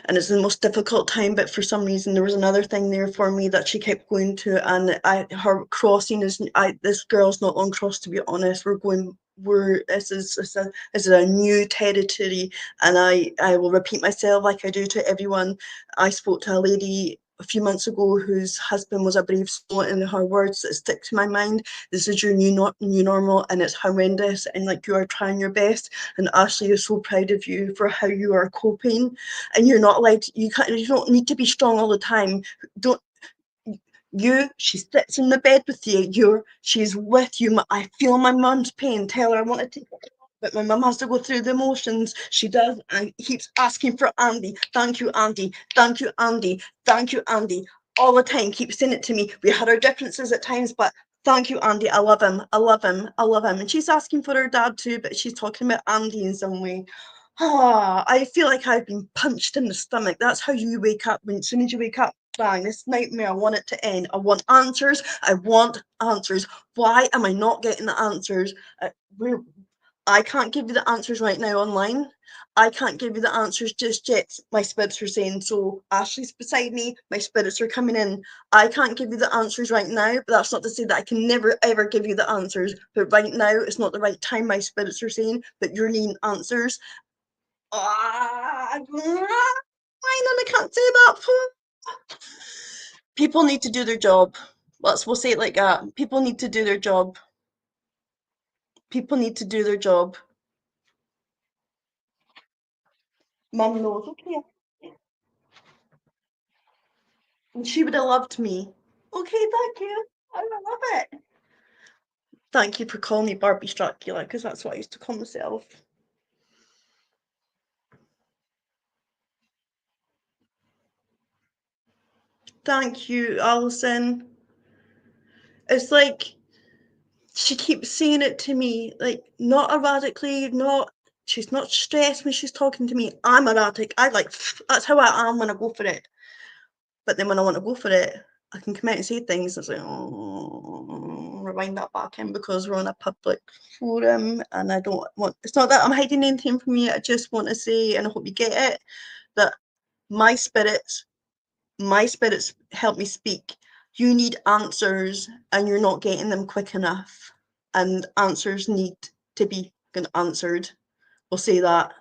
and it's the most difficult time, but for some reason there was another thing there for me that she kept going to, and her crossing is this girl's not on cross, to be honest. We're this is a new territory, and I will repeat myself like I do to everyone. I spoke to a lady a few months ago whose husband was a brave soul, and her words that stick to my mind: this is your new normal, and it's horrendous, and like you are trying your best, and Ashley is so proud of you for how you are coping, and you're not allowed you don't need to be strong all the time. Don't she sits in the bed with she's with you. I feel my mum's pain. Tell her I want to take it, but my mum has to go through the emotions. She does, and keeps asking for Andy. Thank you, Andy. Thank you, Andy. Thank you, Andy. All the time, keep saying it to me. We had our differences at times, but thank you, Andy. I love him. I love him. I love him. And she's asking for her dad too, but she's talking about Andy in some way. I feel like I've been punched in the stomach. That's how you wake up. As soon as you wake up, bang, this nightmare, I want it to end. I want answers. I want answers. Why am I not getting the answers? We're, I can't give you the answers right now online. I can't give you the answers just yet. My spirits are saying so. Ashley's beside me. My spirits are coming in. I can't give you the answers right now, but that's not to say that I can never ever give you the answers. But right now, it's not the right time. My spirits are saying, but you're needing answers. I can't say that. People need to do their job. We'll say it like that. People need to do their job. People need to do their job. Mum knows. Okay. And she would have loved me. Okay, thank you. I love it. Thank you for calling me Barbie Stracula, because that's what I used to call myself. Thank you, Alison. It's like she keeps saying it to me, like not erratically, not she's not stressed when she's talking to me. I'm erratic. I like that's how I am when I go for it. But then when I want to go for it, I can come out and say things. It's like, oh, rewind that back in because we're on a public forum, and I don't want. It's not that I'm hiding anything from you. I just want to say, and I hope you get it, that my spirits, my spirits help me speak. You need answers, and you're not getting them quick enough. And answers need to be answered. We'll say that.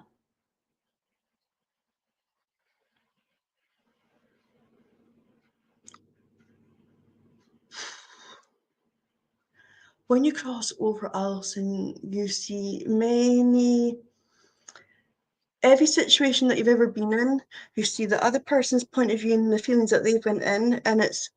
When you cross over, Alison, you see every situation that you've ever been in, you see the other person's point of view and the feelings that they've been in, and it's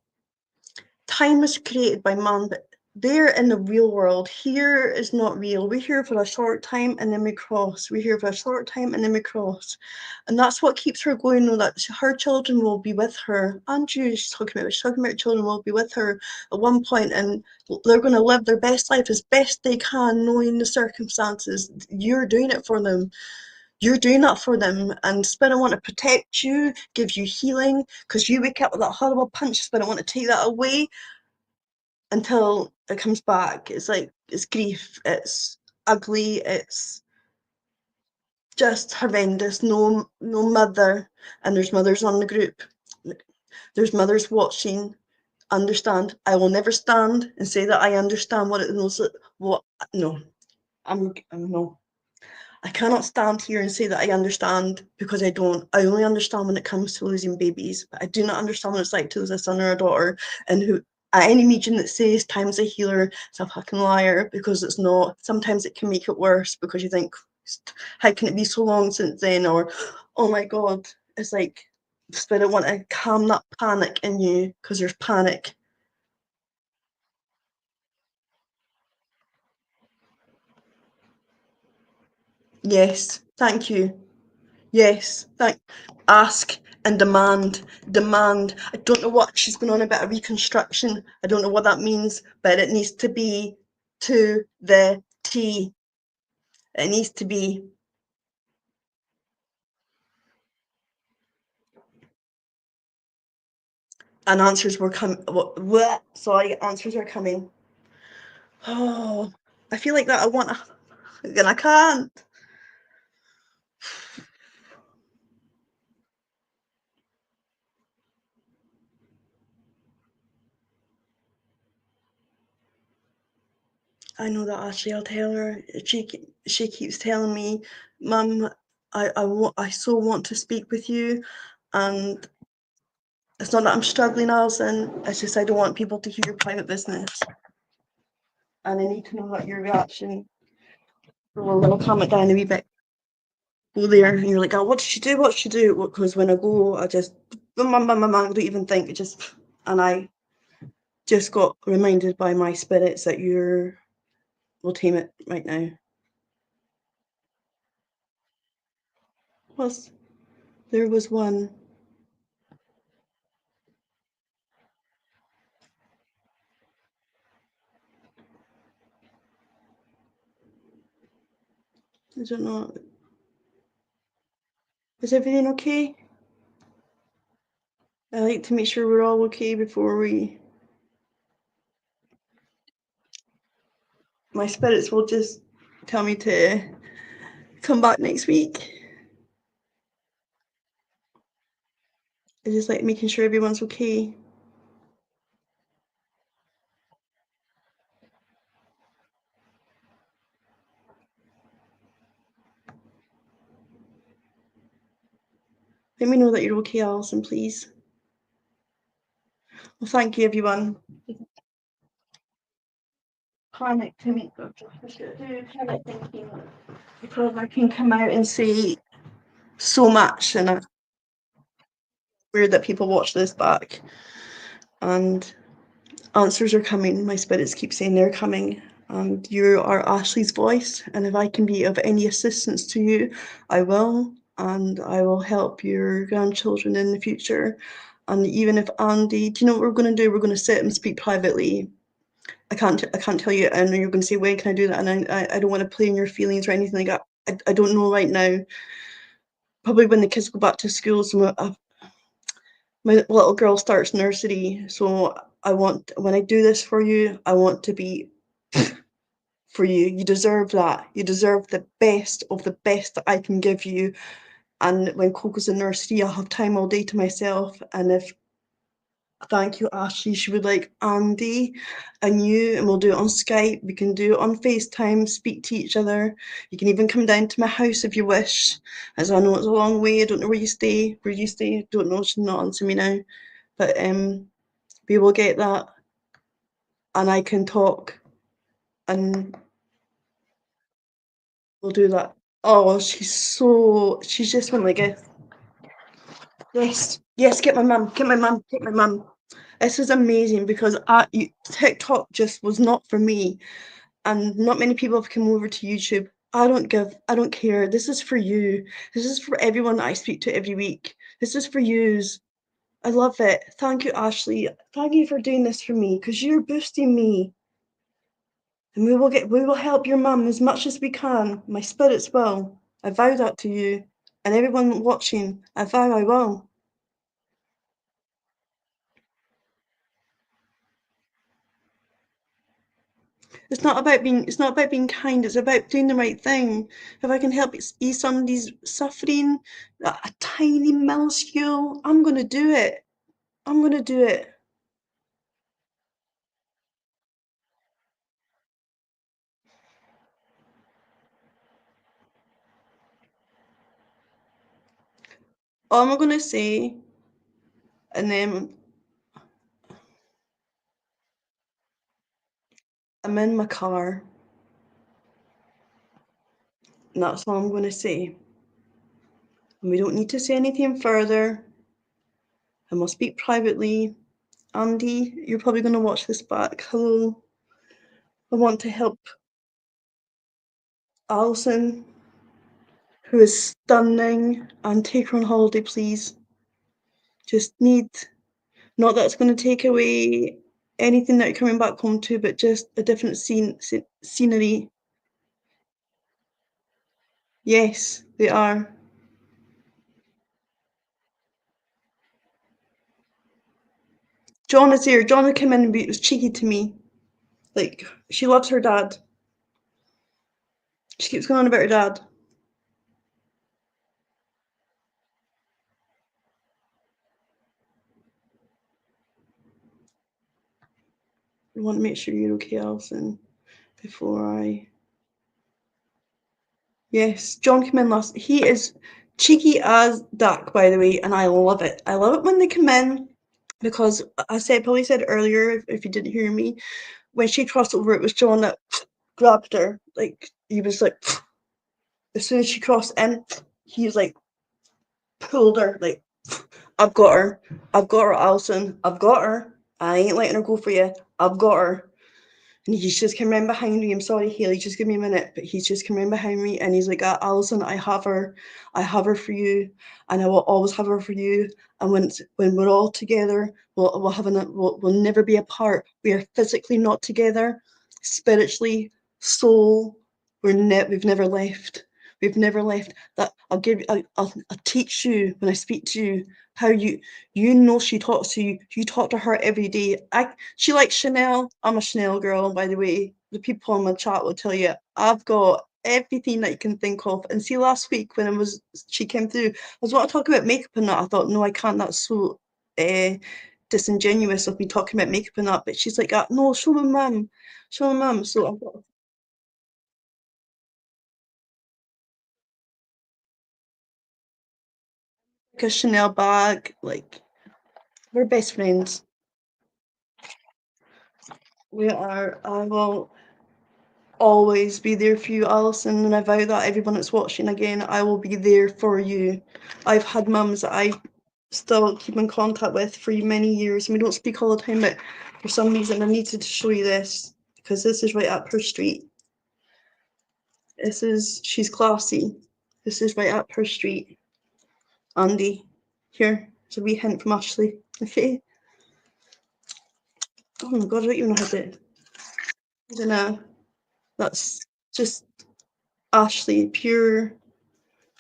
time was created by man, but they're in the real world. Here is not real. We're here for a short time and then we cross. We're here for a short time and then we cross. And that's what keeps her going, though, that her children will be with her. Andrew, she's talking about children will be with her at one point, and they're going to live their best life as best they can, knowing the circumstances. You're doing it for them. You're doing that for them, and Spirit want to protect you, give you healing, because you wake up with that horrible punch. Spirit want to take that away until it comes back. It's like it's grief, it's ugly, it's just horrendous. No mother, and there's mothers on the group. There's mothers watching. Understand. I will never stand and say that I understand what it knows. What no, I'm no. I cannot stand here and say that I understand because I don't. I only understand when it comes to losing babies, but I do not understand what it's like to lose a son or a daughter. And who any medium that says time's a healer is a fucking liar, because it's not. Sometimes it can make it worse because you think, how can it be so long since then? Or, oh my god, it's like. Spirit want to calm that panic in you because there's panic. Yes, thank you. Yes, thank. Ask and demand. Demand. I don't know what she's going on about a reconstruction. I don't know what that means, but it needs to be to the T. It needs to be. And answers were coming. What? Sorry, answers are coming. Oh, I feel like that. I want to, and I can't. I know that Ashley. I'll tell her. She keeps telling me, Mum, I so want to speak with you, and it's not that I'm struggling, Alison. It's just I don't want people to hear your private business, and I need to know what your reaction. Well, then I'll calm it down a wee bit. Go there, and you're like, oh, what did she do? What did she do? Because when I go, I just, I don't even think. It just, and I just got reminded by my spirits that you're will tame it right now. Was there was one. I don't know. Is everything okay? I like to make sure we're all okay before we. My spirits will just tell me to come back next week. I just like making sure everyone's okay. Let me know that you're okay, Alison, please. Well, thank you, everyone. Panic to me. Panic thinking because I can come out and say so much, and it's weird that people watch this back. And answers are coming. My spirits keep saying they're coming. And you are Ashley's voice. And if I can be of any assistance to you, I will. And I will help your grandchildren in the future. And even if Andy, do you know what we're going to do? We're going to sit and speak privately. I can't tell you. I know you're going to say, when can I do that? And I don't want to play in your feelings or anything like that. I don't know right now. Probably when the kids go back to school. So my little girl starts nursery. So I want, when I do this for you, I want to be for you. You deserve that. You deserve the best of the best that I can give you. And when Coco's in nursery, I'll have time all day to myself. And if thank you, Ashley, she would like Andy and you, and we'll do it on Skype. We can do it on FaceTime, speak to each other. You can even come down to my house if you wish, as I know it's a long way. I don't know where you stay. Where you stay? Don't know. She's not answering me now. But we will get that, and I can talk, and we'll do that. Oh, she's just one like a yes, yes. Get my mum, get my mum, get my mum. This is amazing because TikTok just was not for me, and not many people have come over to YouTube. I don't care. This is for you. This is for everyone that I speak to every week. This is for yous. I love it. Thank you, Ashley. Thank you for doing this for me because you're boosting me. And we will help your mum as much as we can. My spirits will. I vow that to you. And everyone watching, I vow I will. It's not about being kind, it's about doing the right thing. If I can help ease somebody's suffering, a tiny minuscule, I'm gonna do it. I'm gonna do it. All I'm gonna say, and then I'm in my car, and that's all I'm gonna say. And we don't need to say anything further. and we'll speak privately. Andy, you're probably going to watch this back. Hello. I want to help Alison, who is stunning, and take her on holiday, please. Just need, not that it's going to take away anything that you're coming back home to, but just a different scenery. Yes, they are. John is here. John would come in and was cheeky to me. Like, she loves her dad. She keeps going on about her dad. I want to make sure you're okay, Alison, before I... Yes, John came in last. He is cheeky as duck, by the way, and I love it. I love it when they come in because probably said earlier, if you didn't hear me, when she crossed over, it was John that grabbed her. Like, he was like, as soon as she crossed in, he was like, pulled her, like, I've got her. I've got her, Alison. I've got her. I ain't letting her go for you. I've got her. And he's just come around behind me. I'm sorry, Haley, just give me a minute. But he's just come around behind me and he's like, Alison, I have her. I have her for you. And I will always have her for you. And when we're all together, we'll never be apart. We are physically not together. Spiritually, soul, we've never left. We've never left. That I'll teach you when I speak to you how she talks to you. You talk to her every day. She likes Chanel. I'm a Chanel girl, by the way. The people on my chat will tell you I've got everything that you can think of. And see, last week when she came through, I was wanting to talk about makeup and that. I thought, no, I can't. That's so disingenuous of me talking about makeup and that. But she's like, no, show my mum, show my mum. So I've got like a Chanel bag. Like, we're best friends. We are. I will always be there for you, Alison, and I vow that everyone that's watching again, I will be there for you. I've had mums that I still keep in contact with for many years, and we don't speak all the time, but for some reason I needed to show you this because this is right up her street. She's classy. This is right up her street. Andy, here, it's a wee hint from Ashley. Okay. Oh my god, I don't even know how to. I don't know. That's just Ashley, pure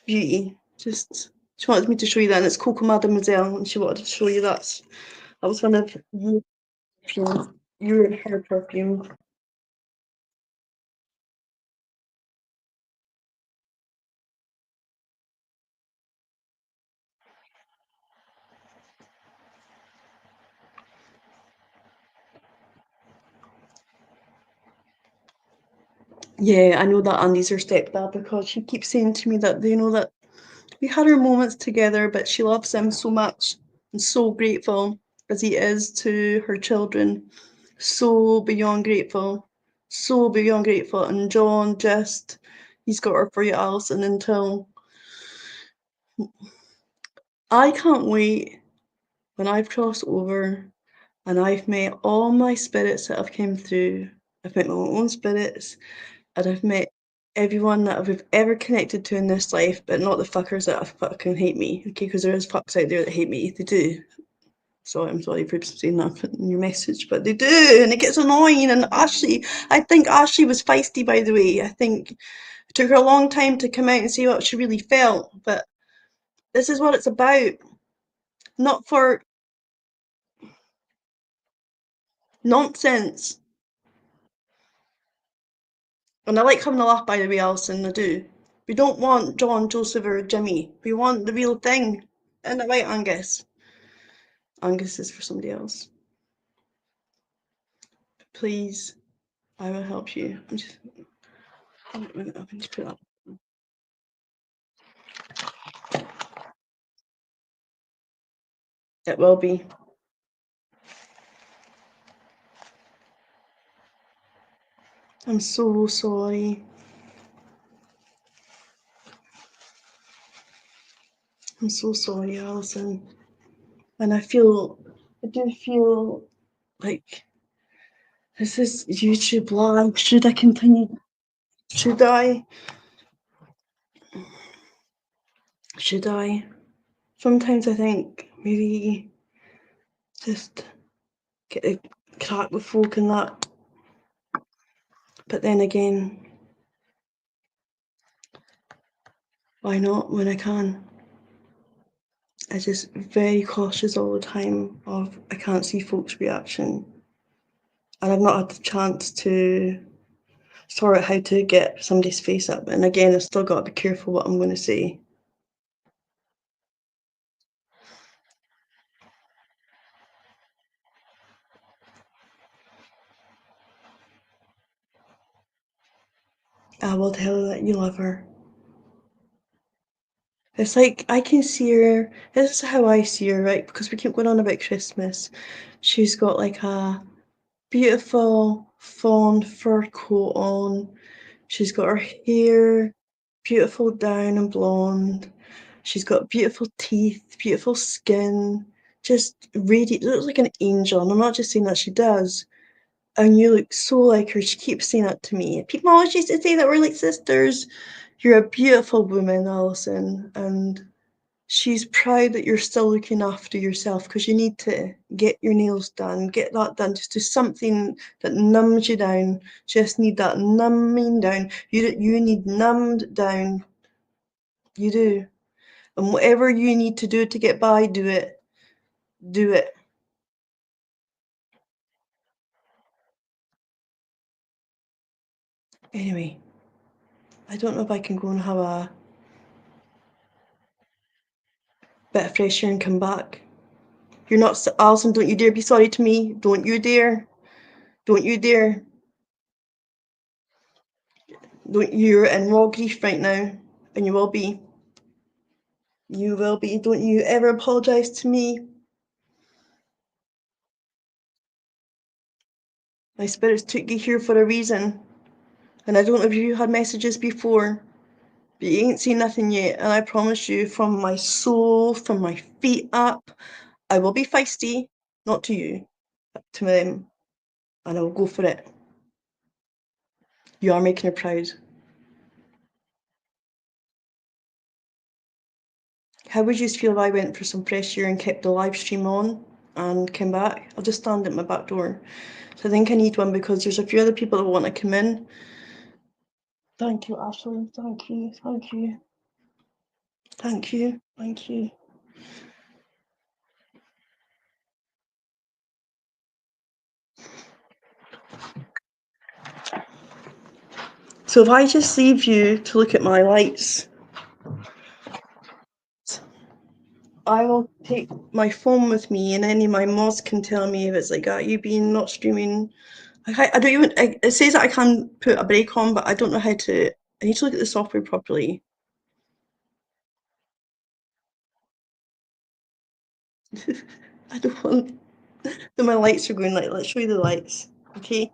beauty. Just she wanted me to show you that, and it's Coco Mademoiselle, and she wanted to show you that was one of your perfumes, your and her perfume. Yeah, I know that Andy's her stepdad because she keeps saying to me that they know that we had our moments together, but she loves him so much and so grateful as he is to her children. So beyond grateful. So beyond grateful. And John just he's got her for you, Alison, until I can't wait when I've crossed over and I've met all my spirits that have came through. I've met my own spirits and I've met everyone that I've ever connected to in this life, but not the fuckers that fucking hate me. Okay, because there is fucks out there that hate me. They do. So I'm sorry for saying that in your message, but they do, and it gets annoying. And Ashley, I think Ashley was feisty, by the way. I think it took her a long time to come out and say what she really felt, but this is what it's about. Not for nonsense. And I like having a laugh, by the way, Alison, I do. We don't want John, Joseph, or Jimmy. We want the real thing. Isn't that right, Angus? Angus is for somebody else. Please, I will help you. I'm just put that. It will be. I'm so sorry. I'm so sorry, Alison. And I do feel like, this is YouTube live. Should I continue? Should I? Should I? Sometimes I think maybe just get a crack with folk and that. But then again, why not when I can? I'm just very cautious all the time of I can't see folks' reaction. And I've not had the chance to sort out how to get somebody's face up. And again, I've still got to be careful what I'm going to say. I will tell her that you love her. It's like I can see her. This is how I see her, right? Because we keep going on about Christmas. She's got like a beautiful fawn fur coat on. She's got her hair beautiful down and blonde. She's got beautiful teeth, beautiful skin, just radiant. Looks like an angel. And I'm not just saying that, she does. And you look so like her. She keeps saying that to me. People always used to say that we're like sisters. You're a beautiful woman, Alison, and she's proud that you're still looking after yourself because you need to get your nails done, get that done. Just do something that numbs you down. Just need that numbing down. You need numbed down. You do. And whatever you need to do to get by, do it. Do it. Anyway, I don't know if I can go and have a bit of fresh air and come back. You're not, Alison, don't you dare be sorry to me. Don't you dare. Don't you dare. Don't, you're in raw grief right now, and you will be. You will be. Don't you ever apologise to me. My spirits took you here for a reason. And I don't know if you had messages before, but you ain't seen nothing yet. And I promise you, from my soul, from my feet up, I will be feisty. Not to you, but to them. And I will go for it. You are making her proud. How would you feel if I went for some fresh air and kept the live stream on and came back? I'll just stand at my back door. So I think I need one because there's a few other people that want to come in. Thank you, Ashley. Thank you. Thank you. Thank you. Thank you. So if I just leave you to look at my lights, I will take my phone with me, and any of my mods can tell me if it's like, you been not streaming. I don't even. It says that I can put a break on, but I don't know how to. I need to look at the software properly. I don't want. My lights are going like. Let's show you the lights. Okay.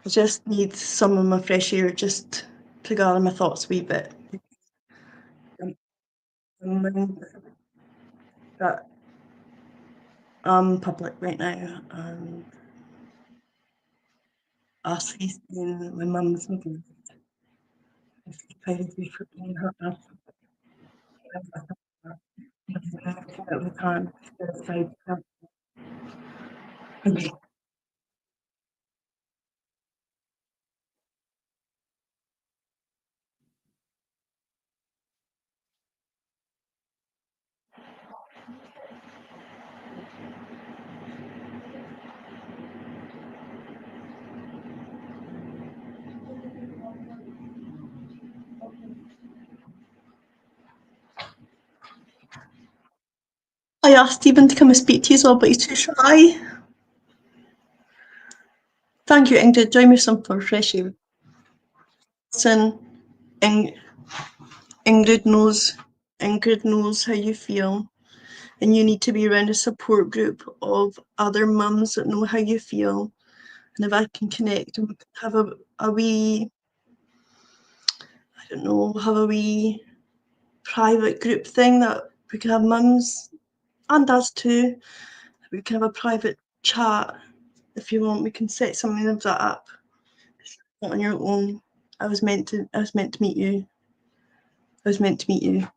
I just need some of my fresh air just to gather my thoughts a wee bit. I'm that public right now, and Ashley's been my mum's movie. Excited for being her at the time. Okay. I asked Stephen to come and speak to you as well, but he's too shy. Thank you, Ingrid. Join me some for fresh air. Listen, Ing- Ingrid knows how you feel, and you need to be around a support group of other mums that know how you feel. And if I can connect and have a wee I don't know, have a wee private group thing that we can have mums and dads too. We can have a private chat if you want. We can set something of that up on your own. I was meant to meet you. I was meant to meet you.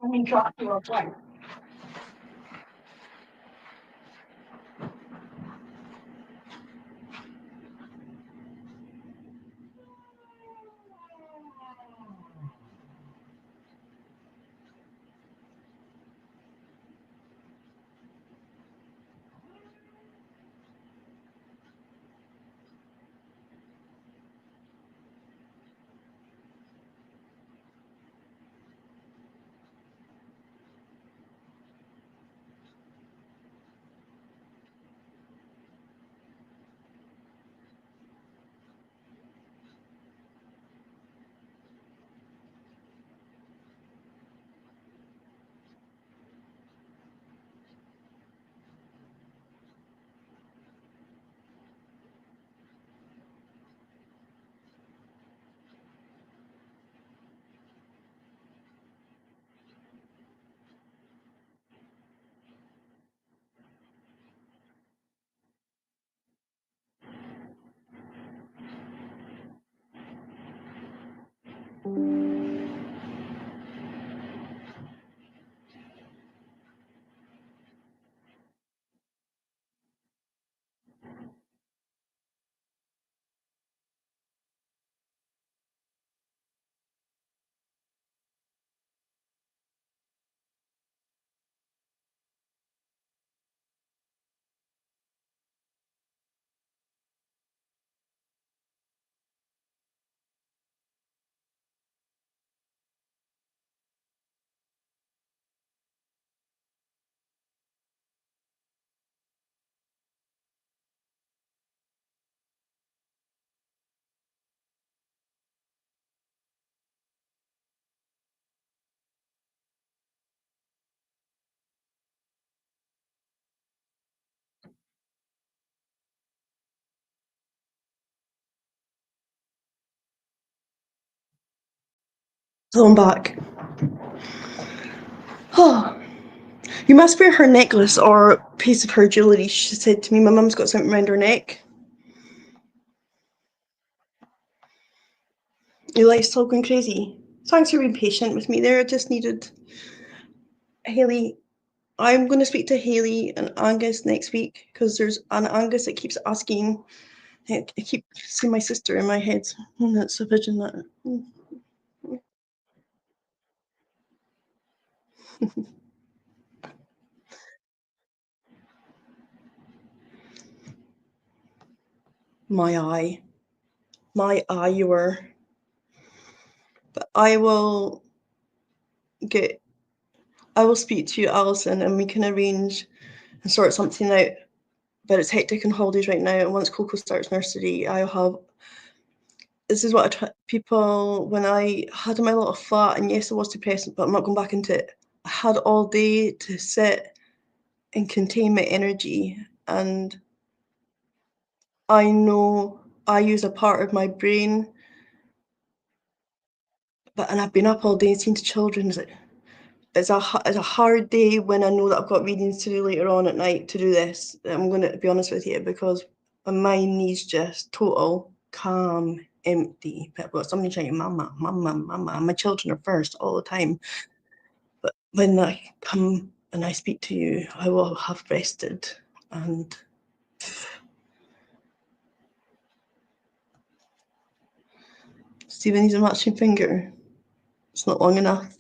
I mean, drop you off right. So I'm back. Oh, you must wear her necklace or a piece of her jewellery. She said to me, my mum's got something around her neck. Your life's still going crazy. Thanks for being patient with me there. I just needed Haley. I'm going to speak to Haley and Angus next week because there's an Angus that keeps asking. I keep seeing my sister in my head. That's a vision that. My eye. My eye, you were. But get. I will speak to you, Alison, and we can arrange and sort something out. But it's hectic and holidays right now. And once Coco starts nursery, I'll have. This is what I try. People, when I had my little flat, and yes, it was depressing, but I'm not going back into it. I had all day to sit and contain my energy. And I know I use a part of my brain, and I've been up all day and seen to children. It's a hard day when I know that I've got readings to do later on at night to do this. I'm going to be honest with you because my mind needs just total calm, empty. But I've got somebody saying, "Mama, mama, mama." My children are first all the time. But when I come and I speak to you, I will have rested. And Stephen needs a matching finger. It's not long enough.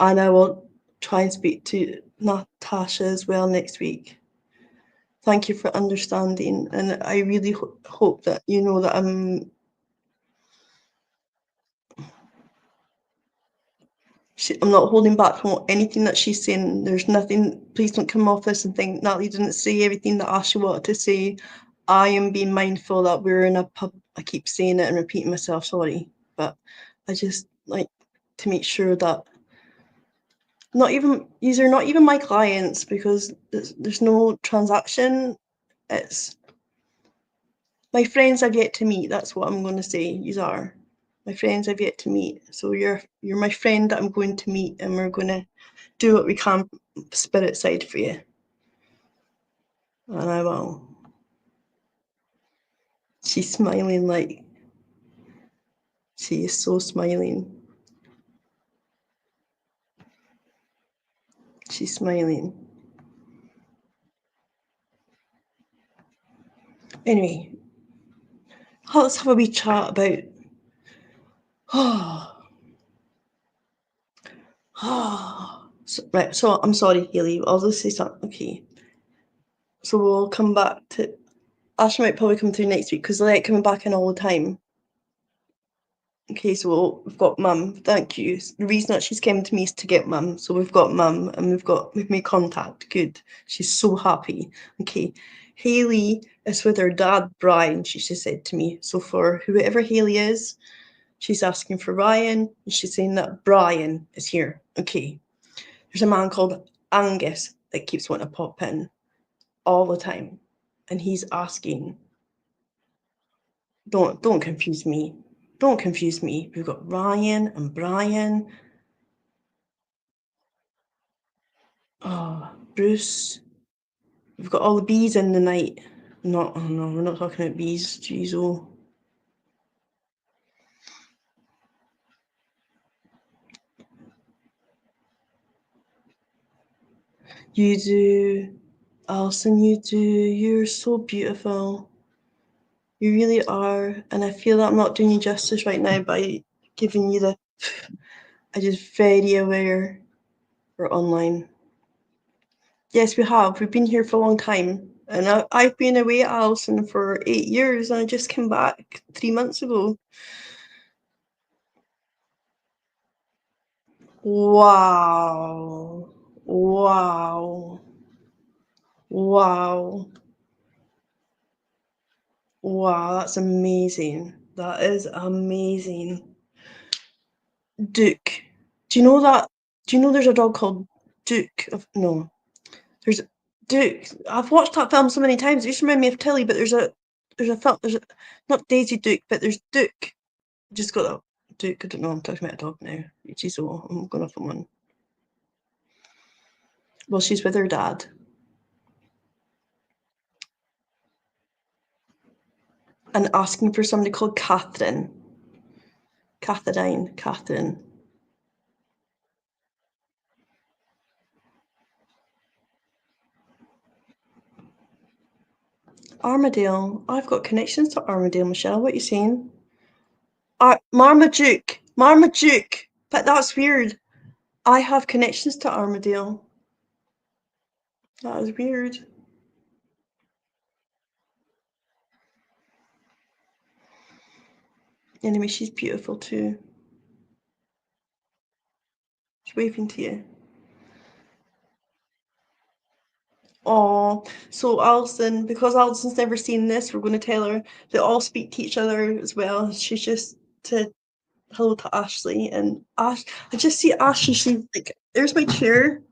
And I will try and speak to Natasha as well next week. Thank you for understanding, and I really hope that you know that I'm not holding back from anything that she's saying. There's nothing. Please don't come off this and think Natalie didn't say everything that Ashley wanted to say. I am being mindful that we're in a pub. I keep saying it and repeating myself. Sorry, but I just like to make sure that these are not even my clients because there's no transaction. It's my friends I've yet to meet, that's what I'm gonna say, yous are. My friends I've yet to meet. So you're my friend that I'm going to meet, and we're gonna do what we can spirit side for you, and I will. She's smiling like she is so smiling. She's smiling. Anyway, let's have a wee chat about right, so I'm sorry, Hayley, I'll just say something. Okay. So we'll come back to Ashley might probably come through next week because I like coming back in all the time. Okay, so we've got Mum. Thank you. The reason that she's came to me is to get Mum. So we've got Mum and we've made contact. Good. She's so happy. Okay. Hayley is with her dad, Brian, she just said to me. So for whoever Hayley is, she's asking for Ryan, and she's saying that Brian is here. Okay. There's a man called Angus that keeps wanting to pop in all the time. And he's asking, don't confuse me. Don't confuse me. We've got Ryan and Brian. Oh, Bruce. We've got all the bees in the night. Not, oh no, we're not talking about bees. Jeez, oh. You do. Alison, you do. You're so beautiful. You really are. And I feel that I'm not doing you justice right now by giving you the. I'm just very aware we're online. Yes, we have. We've been here for a long time. And I've been away at Alison for 8 years and I just came back 3 months ago. Wow. Wow. Wow. Wow, that's amazing. That is amazing. Duke. Do you know that? Do you know there's a dog called Duke? No, there's Duke. I've watched that film so many times. It used to remind me of Tilly, but there's a film. There's a, not Daisy Duke, but there's Duke. Just got a Duke. I don't know. I'm talking about a dog now. She's so I'm going off on one. Well, she's with her dad and asking for somebody called Catherine. Catherine. Armadale. I've got connections to Armadale, Michelle. What are you saying? Marmaduke. But that's weird. I have connections to Armadale. That is weird. Anyway, she's beautiful too. She's waving to you. Oh, so Alison, because Alison's never seen this, we're going to tell her they all speak to each other as well. She's just to hello to Ashley and Ash. I just see Ashley. She's like, there's my chair.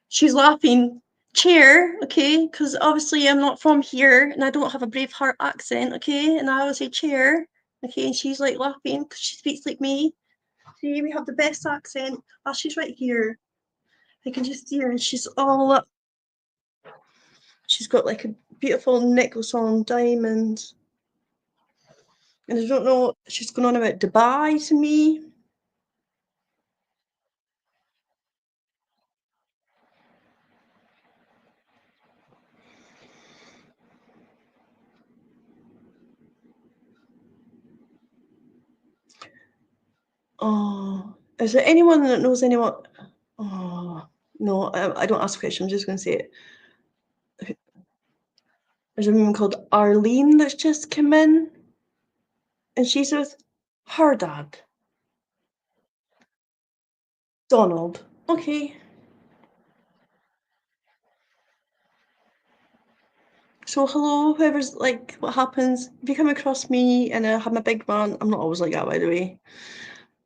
She's laughing. Chair, okay, because obviously I'm not from here and I don't have a Braveheart accent, okay, and I always say chair, okay, and she's like laughing because she speaks like me. See, we have the best accent. Oh, she's right here. I can just see her, and she's all up. She's got like a beautiful necklace on, diamonds, and I don't know. She's going on about Dubai to me. Oh, is there anyone that knows anyone? Oh, no, I don't ask questions. I'm just going to say it. There's a woman called Arlene that's just come in, and she's with her dad, Donald. Okay. So hello, whoever's like, what happens if you come across me and I have my big man? I'm not always like that, by the way.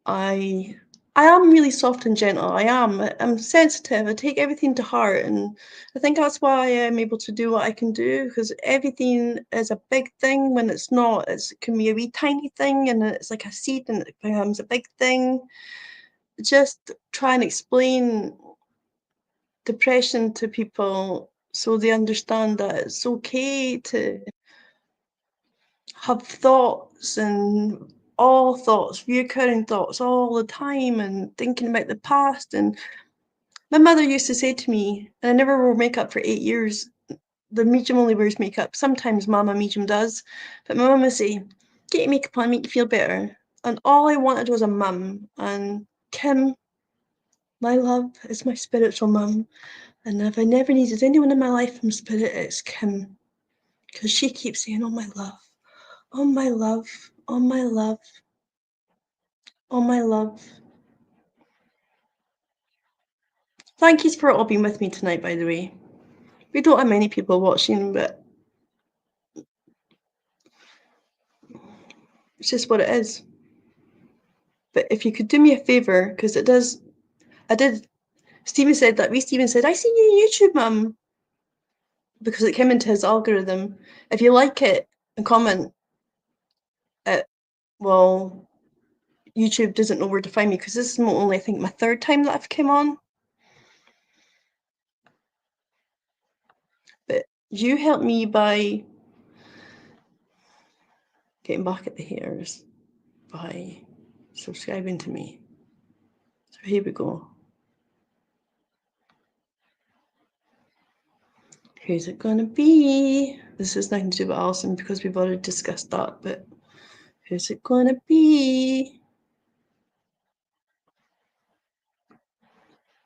I I am really soft and gentle. I am. I'm sensitive. I take everything to heart, and I think that's why I'm able to do what I can do. Because everything is a big thing when it's not. It can be a wee tiny thing, and it's like a seed, and it becomes a big thing. Just try and explain depression to people so they understand that it's okay to have thoughts and all thoughts, recurring thoughts all the time, and thinking about the past. And my mother used to say to me, and I never wore makeup for 8 years. The medium only wears makeup. Sometimes Mama medium does, but my mum would say, "Get your makeup on, make you feel better." And all I wanted was a mum. And Kim, my love, is my spiritual mum. And if I never needed anyone in my life from spirit, it's Kim, because she keeps saying, "Oh my love, oh my love, oh my love, oh my love." Thank you for all being with me tonight, by the way. We don't have many people watching, but it's just what it is. But if you could do me a favour, because it does, I did. Stephen said, "I seen you on YouTube, mum," because it came into his algorithm. If you like it and comment, it well, YouTube doesn't know where to find me, because this is not only, I think, my third time that I've come on. But you helped me by getting back at the haters by subscribing to me. So here we go. Who's it gonna be? This is nothing to do with Alison because we've already discussed that, but who's it gonna be?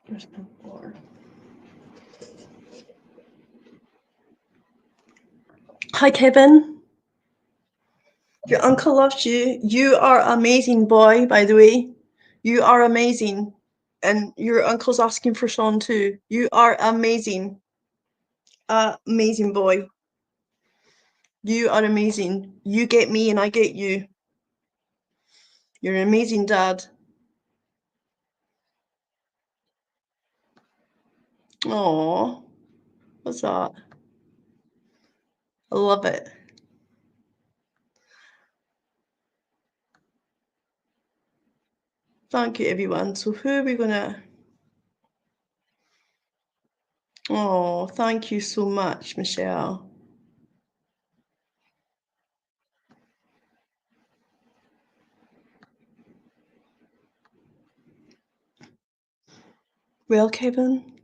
Where's my board? Hi, Kevin. Your uncle loves you. You are amazing, boy, by the way. You are amazing. And your uncle's asking for Sean too. You are amazing. Amazing boy. You are amazing. You get me and I get you. You're an amazing dad. Oh, what's that? I love it. Thank you, everyone. So who are we gonna... Oh, thank you so much, Michelle. Well, Kevin,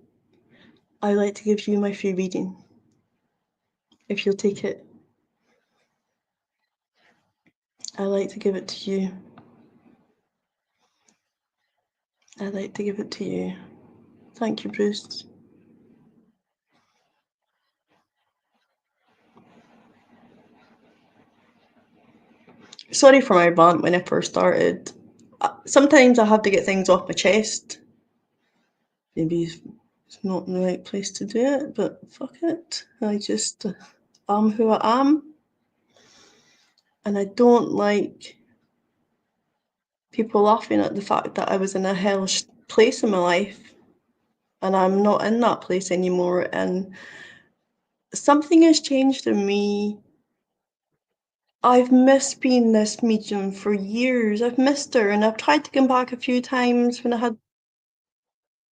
I'd like to give you my free reading, if you'll take it. I'd like to give it to you. I'd like to give it to you. Thank you, Bruce. Sorry for my rant when I first started. Sometimes I have to get things off my chest. Maybe it's not the right place to do it, but fuck it. I just am who I am. And I don't like people laughing at the fact that I was in a hellish place in my life. And I'm not in that place anymore. And something has changed in me. I've missed being this medium for years. I've missed her, and I've tried to come back a few times when I had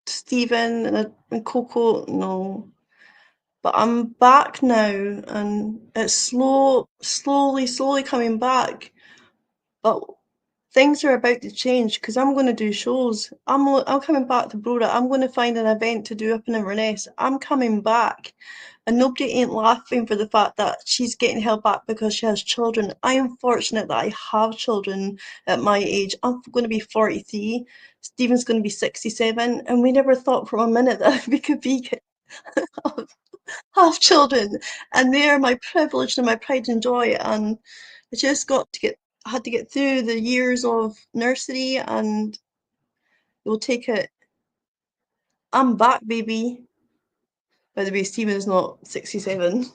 Stephen and Coco. No, but I'm back now, and it's slowly coming back. But things are about to change because I'm going to do shows. I'm coming back to Brora. I'm going to find an event to do up in Inverness. I'm coming back. And nobody ain't laughing for the fact that she's getting held back because she has children. I am fortunate that I have children at my age. I'm going to be 43. Stephen's going to be 67. And we never thought for a minute that we could be have children. And they are my privilege and my pride and joy. And I just I had to get through the years of nursery, and we'll take it. I'm back, baby. By the way, Stephen is not 67.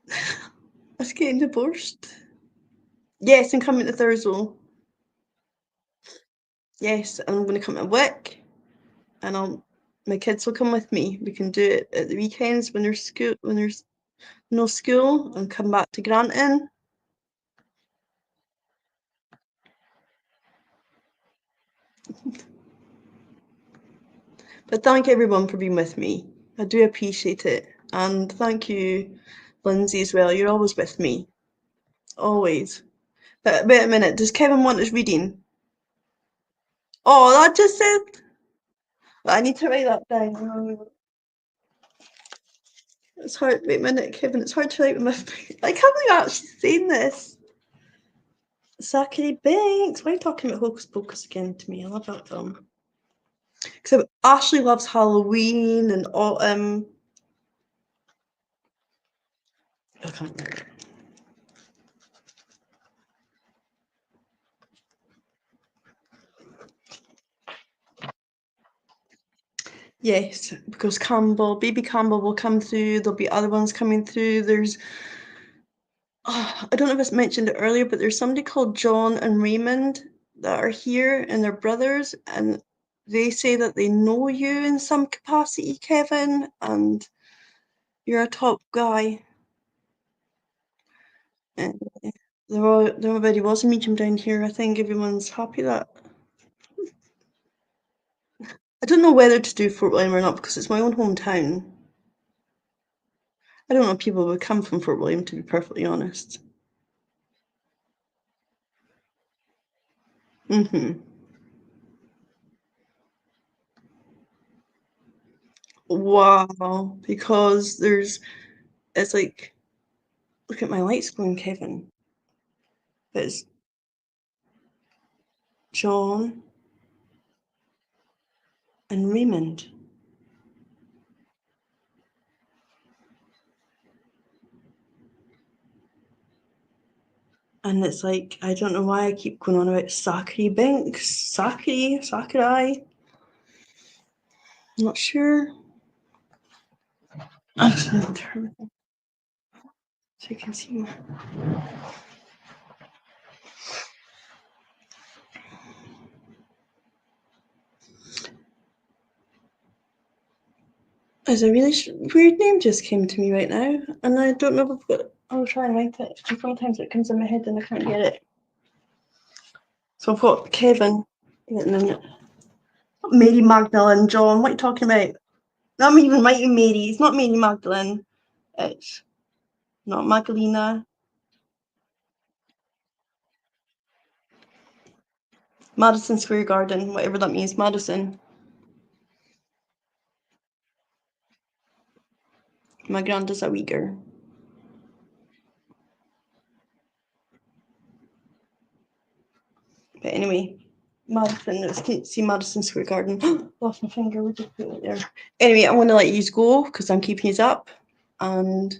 I was getting divorced. Yes, I'm coming to Thursday. Yes, and I'm gonna come to Wick, and my kids will come with me. We can do it at the weekends when there's no school, and come back to Granton. But thank everyone for being with me. I do appreciate it. And thank you, Lindsay, as well. You're always with me. Always. But wait a minute, does Kevin want his reading? Oh, that just said. I need to write that down. It's hard. Wait a minute, Kevin. It's hard to write with my. I can't believe I'm actually saying this. Zachary Banks. Why are you talking about Hocus Pocus again to me? I love that film. Because Ashley loves Halloween and autumn. I can't remember. Yes, because baby Campbell will come through. There'll be other ones coming through. I don't know if I mentioned it earlier, but there's somebody called John and Raymond that are here, and they're brothers, and they say that they know you in some capacity, Kevin, and you're a top guy. And there already was a medium down here. I think everyone's happy that. I don't know whether to do Fort William or not because it's my own hometown. I don't know if people would come from Fort William, to be perfectly honest. Mm-hmm. Wow, because it's like, look at my lights going, Kevin. It's John and Raymond. And it's like, I don't know why I keep going on about Zachary Binks, Sakurai. I'm not sure. I'm just going to turn it so you can see. There's a really weird name just came to me right now, and I don't know if I've got. I'll try and write it. Sometimes it comes in my head and I can't get it. So I've got Kevin written in it. Mary Magdalene, John. What are you talking about? I'm even writing Mary. It's not Mary Magdalene. It's not Magdalena. Madison Square Garden, whatever that means. Madison. My granddad's a Uyghur. But anyway, Madison. Can you see Madison Square Garden? Lost my finger. We just put it there. Anyway, I'm going to let you go because I'm keeping you up. And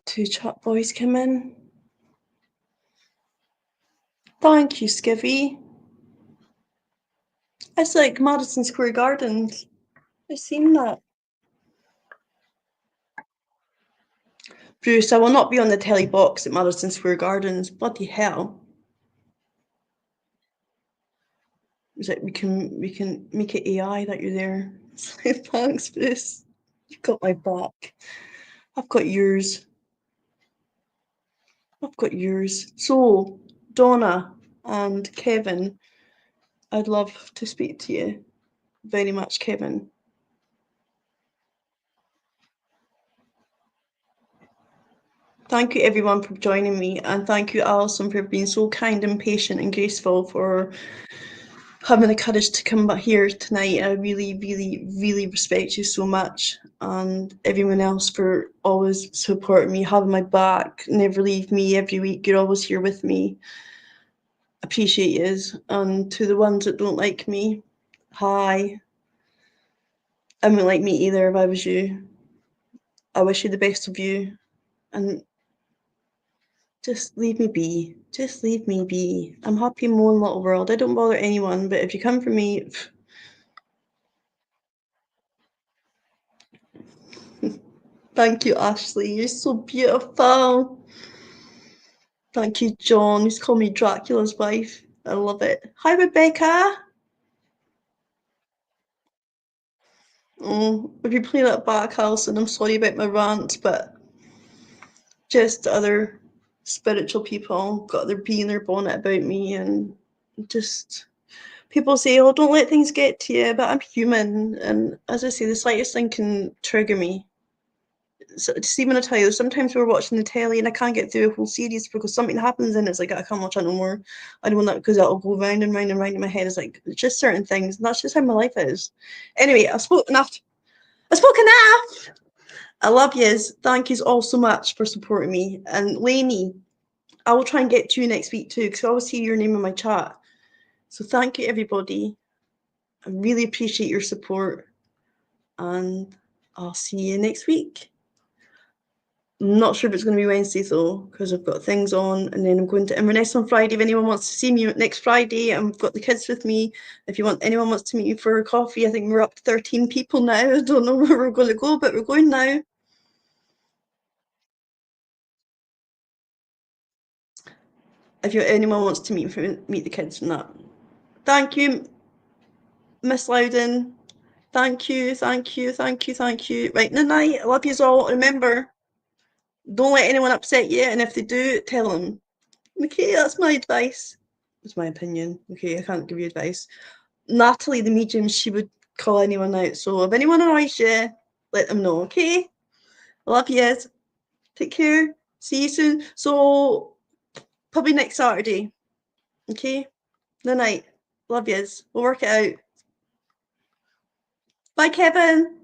two chat boys come in. Thank you, Skivvy. It's like Madison Square Gardens. I've seen that. Bruce, I will not be on the telly box at Madison Square Gardens. Bloody hell. It's like we can make it AI that you're there. It's like, thanks, Bruce. You've got my back. I've got yours. I've got yours. So, Donna and Kevin, I'd love to speak to you very much, Kevin. Thank you everyone for joining me, and thank you, Alison, for being so kind and patient and graceful, for having the courage to come back here tonight. I really, really, really respect you so much, and everyone else for always supporting me, having my back, never leave me every week. You're always here with me. Appreciate you. And to the ones that don't like me, hi. I wouldn't like me either if I was you. I wish you the best of you, and just leave me be. Just leave me be. I'm happy in my own little world. I don't bother anyone, but if you come for me, thank you, Ashley. You're so beautiful. Thank you, John. He's called me Dracula's wife. I love it. Hi, Rebecca. Oh, if you play that back, Alison, I'm sorry about my rant, but just other spiritual people got their bee in their bonnet about me, and just people say, "Oh, don't let things get to you," but I'm human, and as I say, the slightest thing can trigger me. So, see, when I tell you, sometimes we're watching the telly and I can't get through a whole series because something happens and it's like I can't watch that no more. I don't want that because that'll go round and round and round in my head. It's like it's just certain things, and that's just how my life is. Anyway, I've spoken enough. I've spoken enough. I love yous. Thank yous all so much for supporting me. And Lainey, I will try and get to you next week too, because I always see your name in my chat. So thank you, everybody. I really appreciate your support. And I'll see you next week. I'm not sure if it's going to be Wednesday though, because I've got things on, and then I'm going to Inverness on Friday. If anyone wants to see me next Friday, I've got the kids with me. If anyone wants to meet me for a coffee, I think we're up to 13 people now. I don't know where we're going to go, but we're going now. If anyone wants to meet the kids and that. Thank you, Miss Loudon. Thank you, thank you, thank you, thank you. Right, good night. I love you all. Remember, don't let anyone upset you, and if they do, tell them. Okay, that's my advice. It's my opinion. Okay, I can't give you advice. Natalie, the medium, she would call anyone out. So if anyone annoys you, let them know. Okay, I love you. Take care. See you soon. So probably next Saturday. Okay, good night. Love yous. We'll work it out. Bye, Kevin.